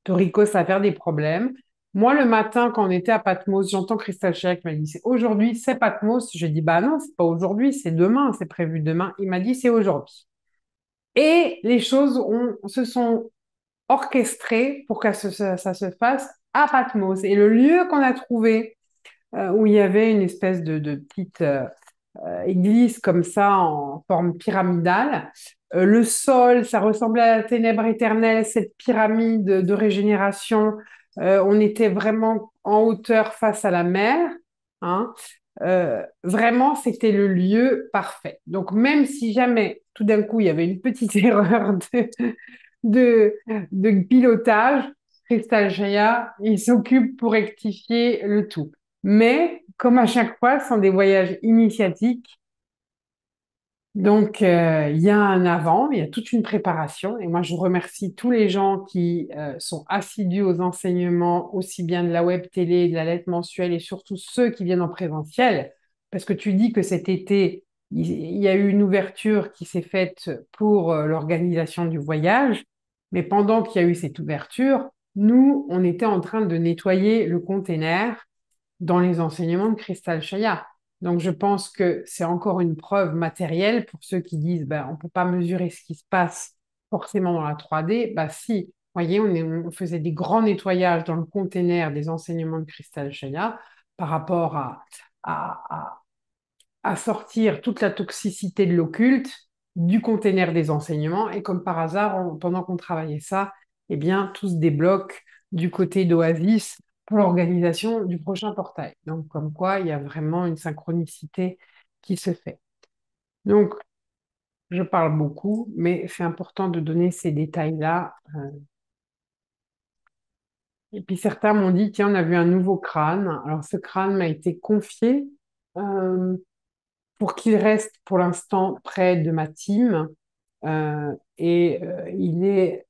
Toriko, ça va faire des problèmes. Moi, le matin, quand on était à Patmos, j'entends Christelle Chaya qui m'a dit, c'est aujourd'hui, c'est Patmos. Je dis, bah non, c'est pas aujourd'hui, c'est demain, c'est prévu demain. Il m'a dit, c'est aujourd'hui. Et les choses se sont orchestrées pour que ça se fasse à Patmos. Et le lieu qu'on a trouvé, où il y avait une espèce de petite église comme ça en forme pyramidale. Le sol, ça ressemblait à la ténèbre éternelle, cette pyramide de régénération. On était vraiment en hauteur face à la mer. Hein. Vraiment, c'était le lieu parfait. Donc, même si jamais tout d'un coup il y avait une petite erreur de, de pilotage, Crystal Jaya, il s'occupe pour rectifier le tout. Mais, comme à chaque fois, ce sont des voyages initiatiques. Donc, il y a un avant, il y a toute une préparation. Et moi, je remercie tous les gens qui sont assidus aux enseignements, aussi bien de la web télé, de la lettre mensuelle, et surtout ceux qui viennent en présentiel. Parce que tu dis que cet été, il y a eu une ouverture qui s'est faite pour l'organisation du voyage. Mais pendant qu'il y a eu cette ouverture, nous, on était en train de nettoyer le container dans les enseignements de Crystal Chaya. Donc, je pense que c'est encore une preuve matérielle pour ceux qui disent ben, on ne peut pas mesurer ce qui se passe forcément dans la 3D. Bah, si, vous voyez, on faisait des grands nettoyages dans le container des enseignements de Crystal Chaya par rapport à, à, à sortir toute la toxicité de l'occulte du container des enseignements. Et comme par hasard, pendant qu'on travaillait ça, eh bien, tout se débloque du côté d'Oasis pour l'organisation du prochain portail. Donc, comme quoi, il y a vraiment une synchronicité qui se fait. Donc, je parle beaucoup, mais c'est important de donner ces détails-là. Et puis, certains m'ont dit, tiens, on a vu un nouveau crâne. Alors, ce crâne m'a été confié pour qu'il reste pour l'instant près de ma team. Il est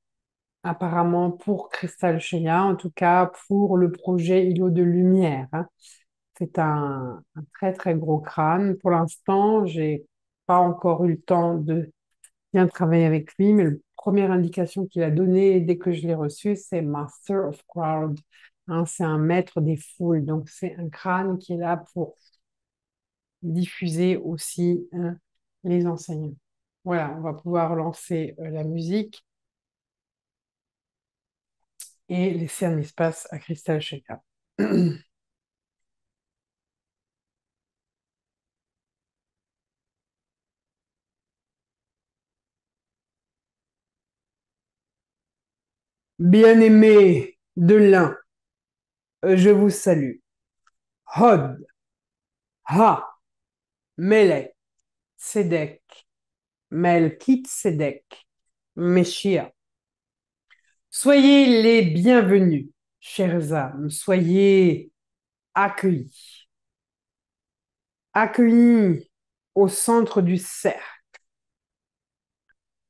apparemment pour Cristal Sheila, en tout cas pour le projet Îlot de Lumière, hein. C'est un très très gros crâne. Pour l'instant, j'ai pas encore eu le temps de bien travailler avec lui, mais la première indication qu'il a donnée dès que je l'ai reçu, c'est Master of Crowd. Hein, c'est un maître des foules, donc c'est un crâne qui est là pour diffuser aussi les enseignements. Voilà, on va pouvoir lancer la musique et laisser un espace à Crystal Shekhar. Bien-aimés de l'un, je vous salue. Hod, Ha, Melech, Sédek, Melkit Sédek, Meshia. Soyez les bienvenus, chers âmes, soyez accueillis. Accueillis au centre du cercle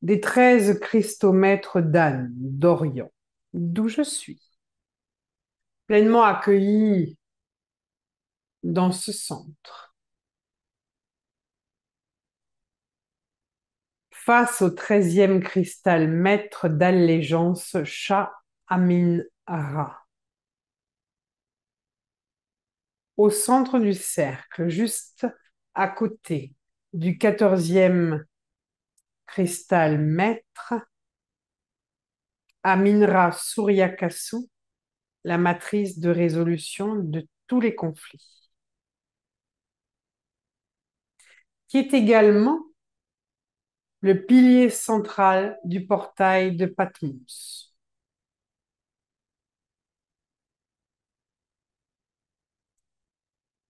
des 13 cristomètres d'Anne d'Orient, d'où je suis, pleinement accueillis dans ce centre. Face au 13e cristal maître d'allégeance Shah Amin-Ra. Au centre du cercle, juste à côté du 14e cristal maître, Amin-Ra Suryakasu, la matrice de résolution de tous les conflits, qui est également le pilier central du portail de Patmos.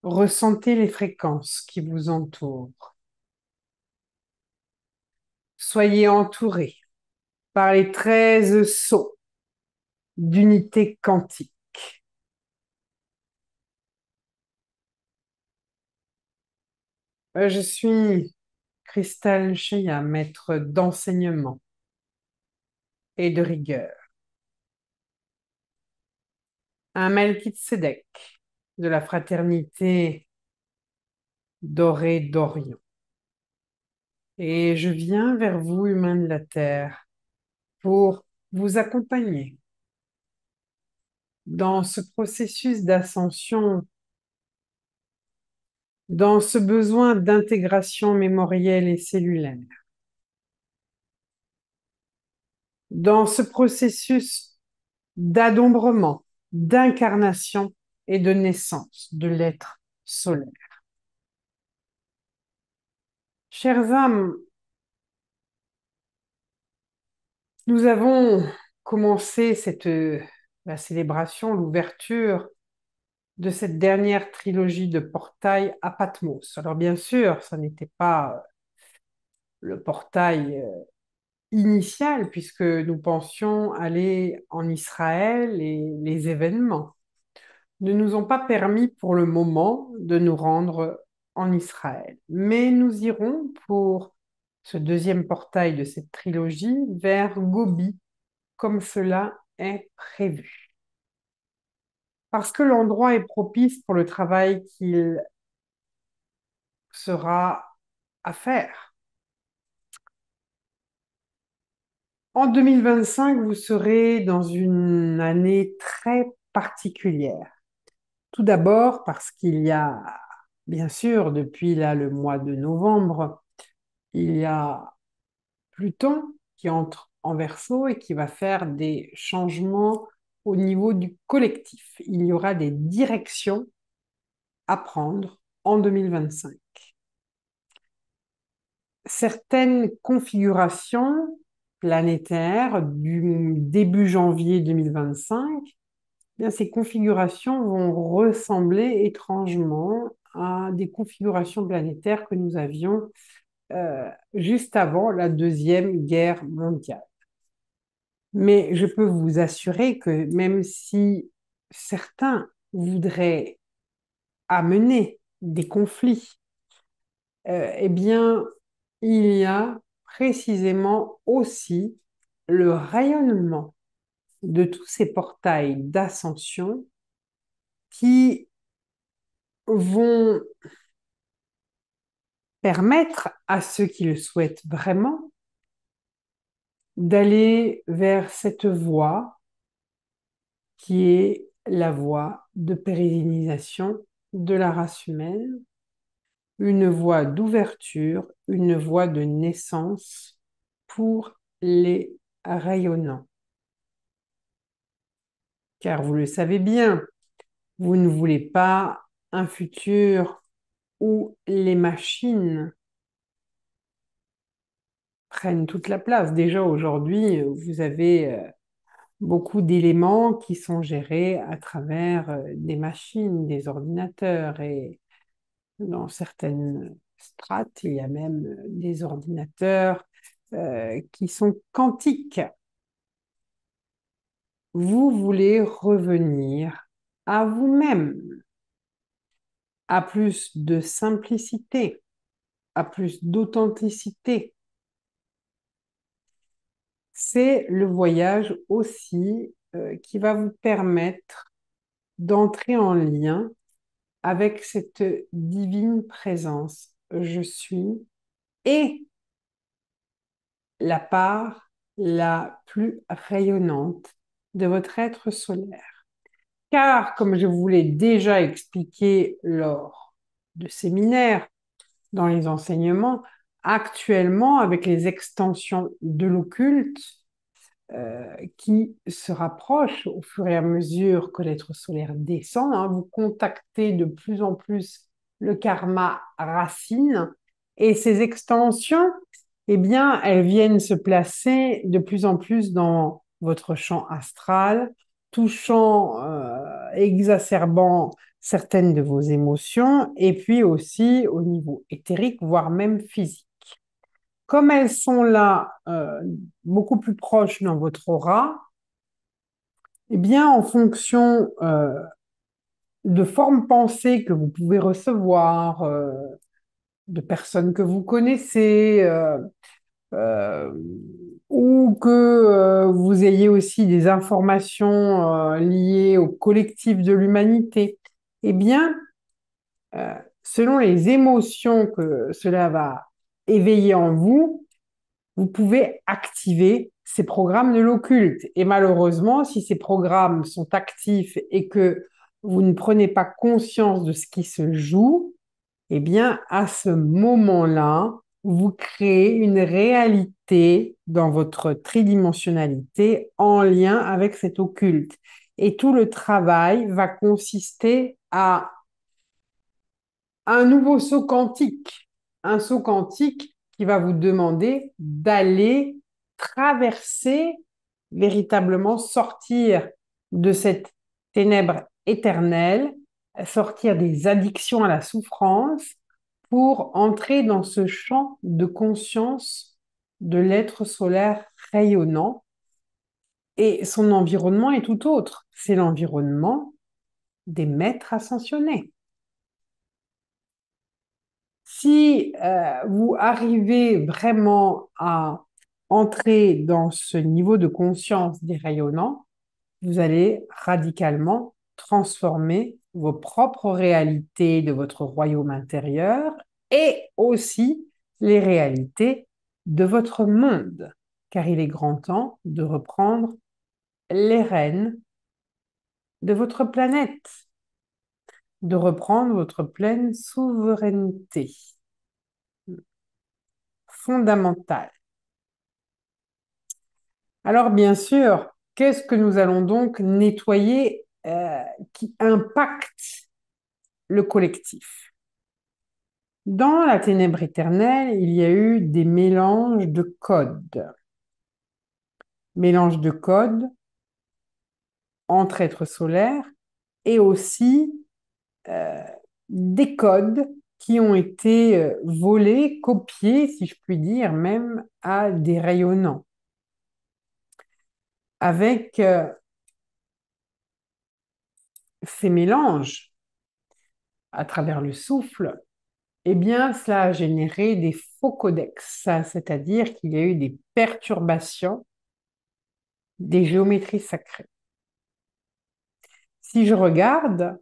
Ressentez les fréquences qui vous entourent. Soyez entourés par les 13 sceaux d'unité quantique. Je suis Cristal Sheya, maître d'enseignement et de rigueur. Un Melchizedek de la fraternité dorée d'Orient. Et je viens vers vous, humains de la Terre, pour vous accompagner dans ce processus d'ascension, dans ce besoin d'intégration mémorielle et cellulaire, dans ce processus d'adombrement, d'incarnation et de naissance de l'être solaire. Chères âmes, nous avons commencé la célébration, l'ouverture de cette dernière trilogie de portail à Patmos. Alors bien sûr, ça n'était pas le portail initial, puisque nous pensions aller en Israël et les événements ne nous ont pas permis pour le moment de nous rendre en Israël. Mais nous irons pour ce deuxième portail de cette trilogie vers Gobi, comme cela est prévu. Parce que l'endroit est propice pour le travail qu'il sera à faire. En 2025, vous serez dans une année très particulière. Tout d'abord parce qu'il y a, bien sûr, depuis là le mois de novembre, il y a Pluton qui entre en Verseau et qui va faire des changements au niveau du collectif. Il y aura des directions à prendre en 2025. Certaines configurations planétaires du début janvier 2025, bien, ces configurations vont ressembler étrangement à des configurations planétaires que nous avions juste avant la Deuxième Guerre mondiale. Mais je peux vous assurer que même si certains voudraient amener des conflits, eh bien, il y a précisément aussi le rayonnement de tous ces portails d'ascension qui vont permettre à ceux qui le souhaitent vraiment d'aller vers cette voie qui est la voie de pérennisation de la race humaine, une voie d'ouverture, une voie de naissance pour les rayonnants. Car vous le savez bien, vous ne voulez pas un futur où les machines prennent toute la place. Déjà aujourd'hui, vous avez beaucoup d'éléments qui sont gérés à travers des machines, des ordinateurs et dans certaines strates, il y a même des ordinateurs qui sont quantiques. Vous voulez revenir à vous-même, à plus de simplicité, à plus d'authenticité. C'est le voyage aussi qui va vous permettre d'entrer en lien avec cette divine présence. Je suis et la part la plus rayonnante de votre être solaire. Car, comme je vous l'ai déjà expliqué lors de séminaires, dans les enseignements, actuellement, avec les extensions de l'occulte, qui se rapprochent au fur et à mesure que l'être solaire descend, hein, vous contactez de plus en plus le karma racine, et ces extensions, eh bien, elles viennent se placer de plus en plus dans votre champ astral, touchant, exacerbant certaines de vos émotions, et puis aussi au niveau éthérique, voire même physique. Comme elles sont là, beaucoup plus proches dans votre aura, eh bien, en fonction de formes pensées que vous pouvez recevoir, de personnes que vous connaissez, euh, ou que vous ayez aussi des informations liées au collectif de l'humanité, eh bien, selon les émotions que cela va éveiller en vous, vous pouvez activer ces programmes de l'occulte. Et malheureusement, si ces programmes sont actifs et que vous ne prenez pas conscience de ce qui se joue, eh bien, à ce moment-là, vous créez une réalité dans votre tridimensionnalité en lien avec cet occulte. Et tout le travail va consister à un nouveau saut quantique, un saut quantique qui va vous demander d'aller traverser, véritablement sortir de cette ténèbre éternelle, sortir des addictions à la souffrance pour entrer dans ce champ de conscience de l'être solaire rayonnant. Et son environnement est tout autre. C'est l'environnement des maîtres ascensionnés. Si vous arrivez vraiment à entrer dans ce niveau de conscience des rayonnants, vous allez radicalement transformer vos propres réalités de votre royaume intérieur et aussi les réalités de votre monde, car il est grand temps de reprendre les rênes de votre planète, de reprendre votre pleine souveraineté fondamentale. Alors, bien sûr, qu'est-ce que nous allons donc nettoyer qui impacte le collectif? Dans la ténèbre éternelle, il y a eu des mélanges de codes. Mélanges de codes entre êtres solaires et aussi euh, des codes qui ont été volés, copiés, si je puis dire, même à des rayonnants. Avec ces mélanges, à travers le souffle, eh bien, cela a généré des faux codex, c'est-à-dire qu'il y a eu des perturbations des géométries sacrées. Si je regarde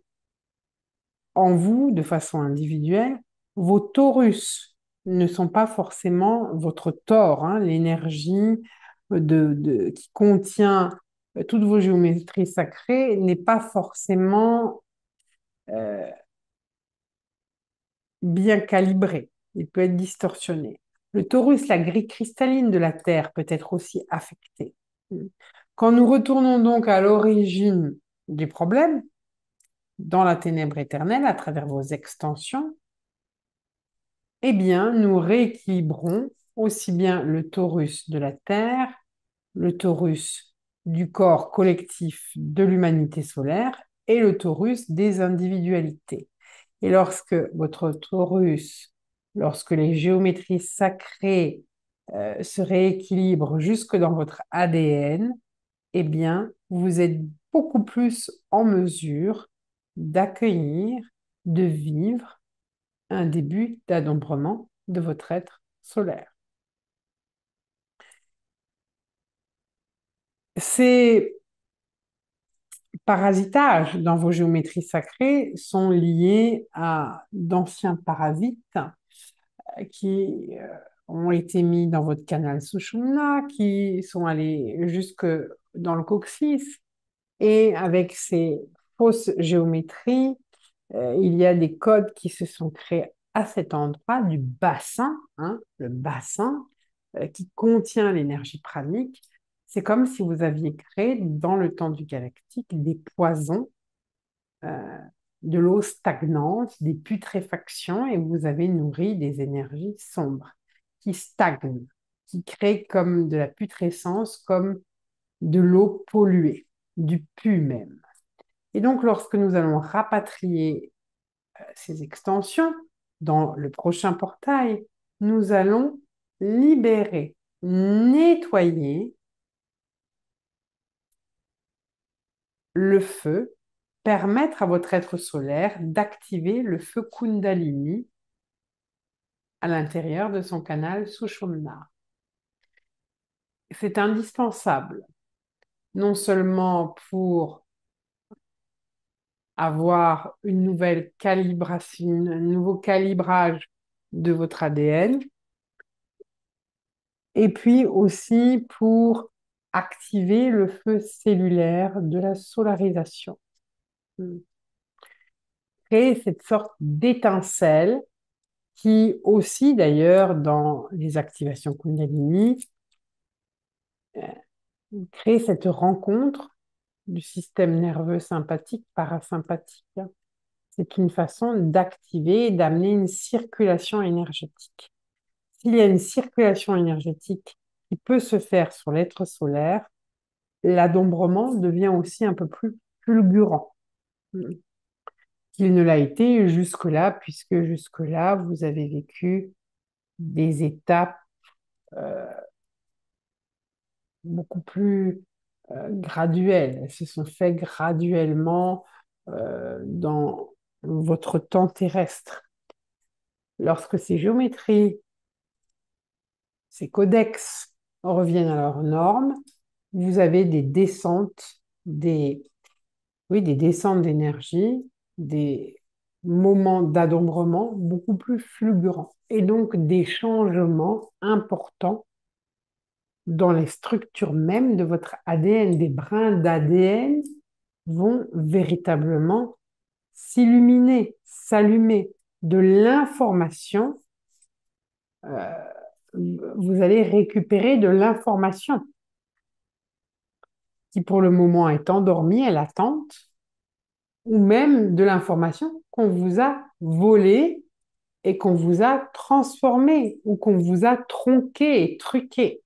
en vous de façon individuelle, vos taurus ne sont pas forcément votre tore, hein, l'énergie qui contient toutes vos géométries sacrées n'est pas forcément euh, bien calibrée. Il peut être distorsionné. Le torus, la grille cristalline de la Terre, peut être aussi affectée. Quand nous retournons donc à l'origine du problème, dans la ténèbre éternelle, à travers vos extensions, eh bien, nous rééquilibrons aussi bien le torus de la Terre, le torus du corps collectif de l'humanité solaire et le torus des individualités. Et lorsque votre torus, lorsque les géométries sacrées se rééquilibrent jusque dans votre ADN, eh bien, vous êtes beaucoup plus en mesure d'accueillir, de vivre un début d'adombrement de votre être solaire. Ces parasitages dans vos géométries sacrées sont liés à d'anciens parasites qui ont été mis dans votre canal Sushumna, qui sont allés jusque dans le coccyx. Et avec ces fausses géométries, il y a des codes qui se sont créés à cet endroit du bassin, hein, le bassin qui contient l'énergie pranique. C'est comme si vous aviez créé dans le temps du galactique des poisons, euh, de l'eau stagnante, des putréfactions, et vous avez nourri des énergies sombres qui stagnent, qui créent comme de la putrescence, comme de l'eau polluée, du pu même. Et donc, lorsque nous allons rapatrier ces extensions dans le prochain portail, nous allons libérer, nettoyer le feu, permettre à votre être solaire d'activer le feu Kundalini à l'intérieur de son canal Sushumna. C'est indispensable, non seulement pour avoir une nouvelle calibration, un nouveau calibrage de votre ADN, et puis aussi pour activer le feu cellulaire de la solarisation. Créer cette sorte d'étincelle qui aussi, d'ailleurs, dans les activations Kundalini, crée cette rencontre du système nerveux sympathique, parasympathique. C'est une façon d'activer et d'amener une circulation énergétique. S'il y a une circulation énergétique qui peut se faire sur l'être solaire, l'adombrement devient aussi un peu plus fulgurant qu'il ne l'a été jusque-là, puisque jusque-là, vous avez vécu des étapes euh, beaucoup plus graduelles. Elles se sont faites graduellement dans votre temps terrestre. Lorsque ces géométries, ces codex reviennent à leurs normes, vous avez des descentes, des descentes d'énergie, des moments d'adombrement beaucoup plus fulgurants et donc des changements importants dans les structures même de votre ADN. Des brins d'ADN vont véritablement s'illuminer, s'allumer. De l'information, euh, vous allez récupérer de l'information qui pour le moment est endormie, elle attente, ou même de l'information qu'on vous a volée et qu'on vous a transformée ou qu'on vous a tronquée et truquée.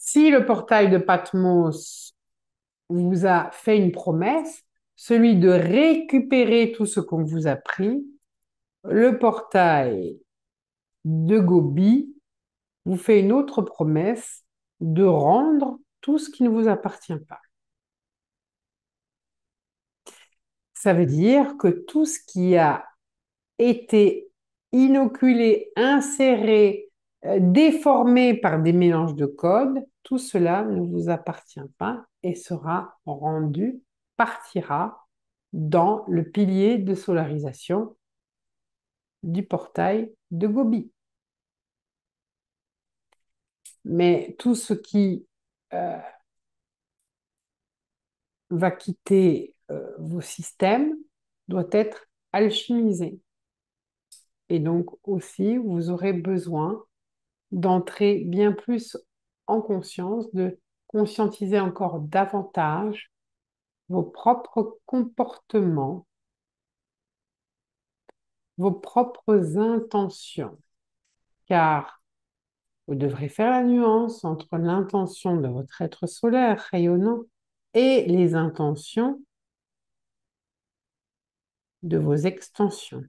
Si le portail de Patmos vous a fait une promesse, celui de récupérer tout ce qu'on vous a pris, le portail de Gobi vous fait une autre promesse de rendre tout ce qui ne vous appartient pas. Ça veut dire que tout ce qui a été inoculé, inséré, déformé par des mélanges de codes, tout cela ne vous appartient pas et sera rendu, partira dans le pilier de solarisation du portail de Gobi. Mais tout ce qui euh, va quitter vos systèmes doit être alchimisé. Et donc aussi, vous aurez besoin d'entrer bien plus en conscience, de conscientiser encore davantage vos propres comportements, vos propres intentions, car vous devrez faire la nuance entre l'intention de votre être solaire rayonnant et les intentions de vos extensions,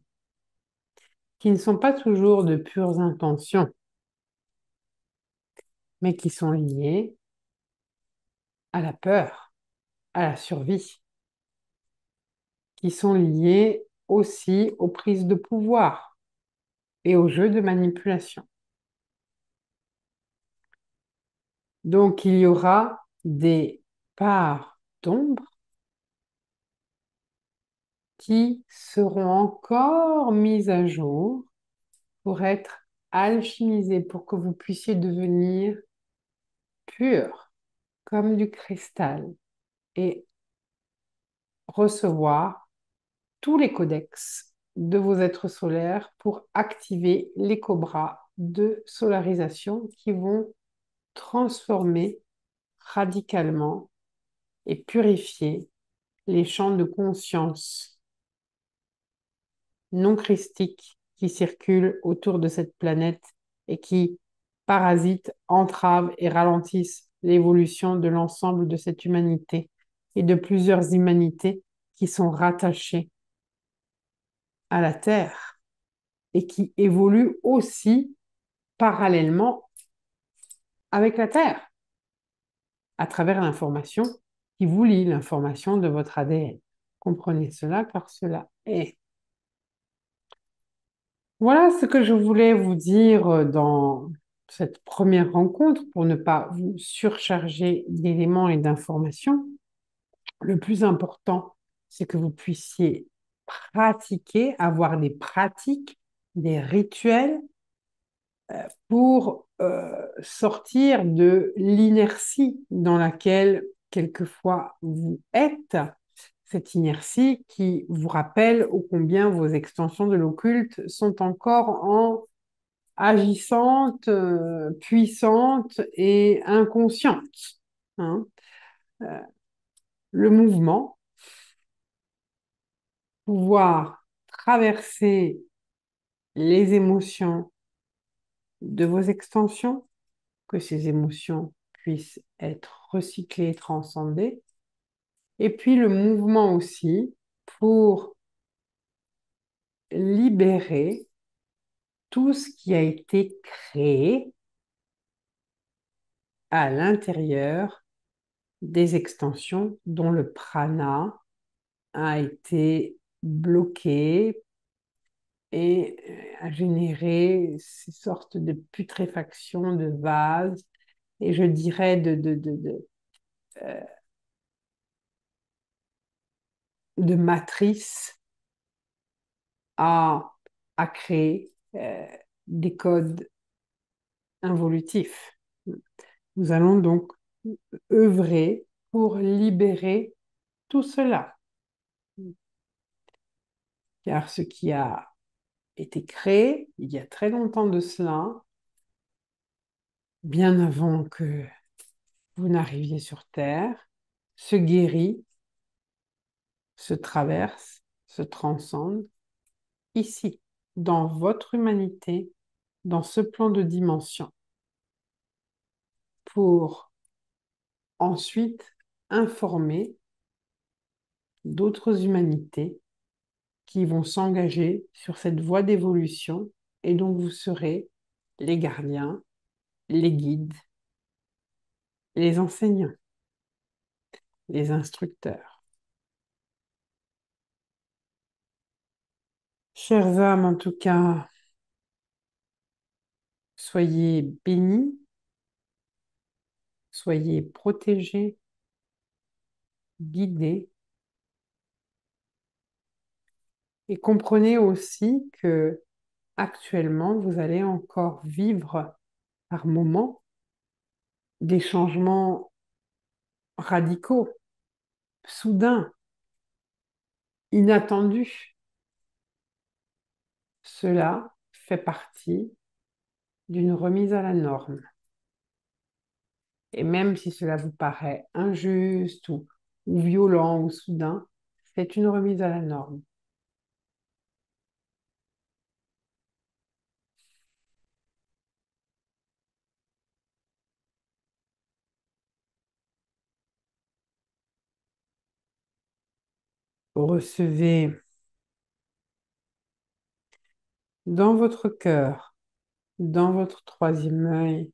qui ne sont pas toujours de pures intentions, mais qui sont liées à la peur, à la survie, qui sont liées aussi aux prises de pouvoir et aux jeux de manipulation. Donc, il y aura des parts d'ombre qui seront encore mises à jour pour être alchimisées, pour que vous puissiez devenir pur comme du cristal et recevoir tous les codex de vos êtres solaires pour activer les cobras de solarisation qui vont transformer radicalement et purifier les champs de conscience non christiques qui circulent autour de cette planète et qui parasitent, entravent et ralentissent l'évolution de l'ensemble de cette humanité et de plusieurs humanités qui sont rattachées à la Terre et qui évoluent aussi parallèlement avec la Terre à travers l'information qui vous lie, l'information de votre ADN. Comprenez cela car cela est. Voilà ce que je voulais vous dire dans cette première rencontre pour ne pas vous surcharger d'éléments et d'informations. Le plus important, c'est que vous puissiez pratiquer, avoir des pratiques, des rituels pour sortir de l'inertie dans laquelle quelquefois vous êtes, cette inertie qui vous rappelle ô combien vos extensions de l'occulte sont encore en agissantes, puissantes et inconscientes. Hein. Euh, le mouvement, pouvoir traverser les émotions de vos extensions, que ces émotions puissent être recyclées et transcendées. Et puis le mouvement aussi pour libérer tout ce qui a été créé à l'intérieur des extensions dont le prana a été bloqué et a généré ces sortes de putréfaction de vases et je dirais de matrices à, à créer des codes involutifs. Nous allons donc œuvrer pour libérer tout cela. Car ce qui a été créé il y a très longtemps de cela, bien avant que vous n'arriviez sur Terre, se guérit, se traverse, se transcende ici, dans votre humanité, dans ce plan de dimension, pour ensuite informer d'autres humanités qui vont s'engager sur cette voie d'évolution et dont vous serez les gardiens, les guides, les enseignants, les instructeurs. Chères âmes, en tout cas, soyez bénis, soyez protégés, guidés et comprenez aussi que actuellement, vous allez encore vivre par moments des changements radicaux, soudains, inattendus. Cela fait partie d'une remise à la norme. Et même si cela vous paraît injuste ou violent ou soudain, c'est une remise à la norme. Vous recevez dans votre cœur, dans votre troisième œil,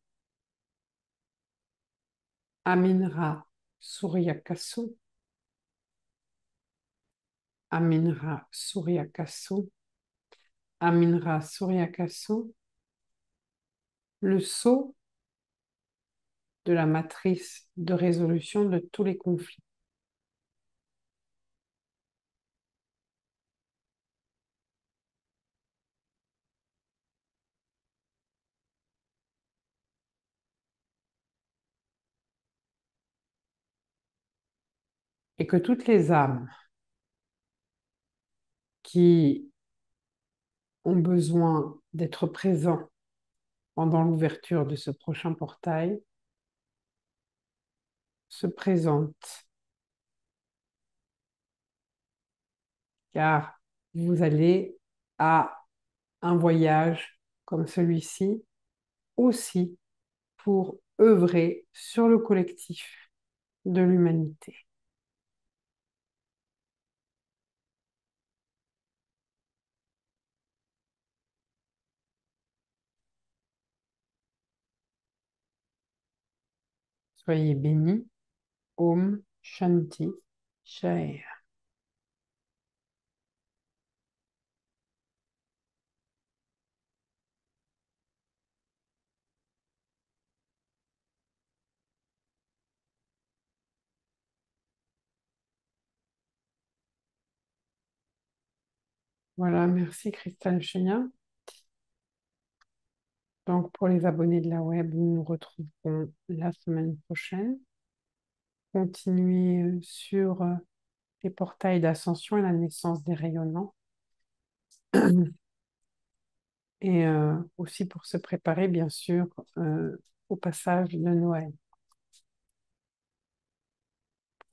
Aminra Suryakasu, Aminra Suryakasu, Aminra Suryakasu, le sceau de la matrice de résolution de tous les conflits. Et que toutes les âmes qui ont besoin d'être présents pendant l'ouverture de ce prochain portail se présentent, car vous allez à un voyage comme celui-ci aussi pour œuvrer sur le collectif de l'humanité. Soyez bénis. Om Shanti Shaya. Voilà, merci Christelle Chenia. Donc, pour les abonnés de la web, nous nous retrouverons la semaine prochaine. Continuer sur les portails d'ascension et la naissance des rayonnants. Et aussi pour se préparer, bien sûr, au passage de Noël.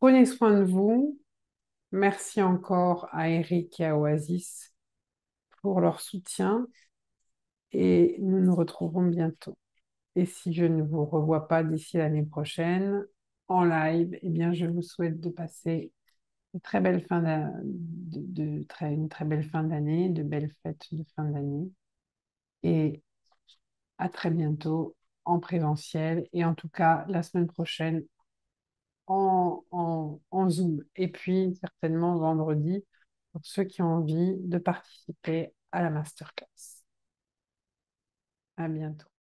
Prenez soin de vous. Merci encore à Eric et à Oasis pour leur soutien et nous nous retrouverons bientôt. Et si je ne vous revois pas d'ici l'année prochaine en live, eh bien, je vous souhaite de passer une très belle fin une très belle fin d'année, de belles fêtes de fin d'année et à très bientôt en présentiel et en tout cas la semaine prochaine en Zoom. Et puis certainement vendredi pour ceux qui ont envie de participer à la masterclass. À bientôt.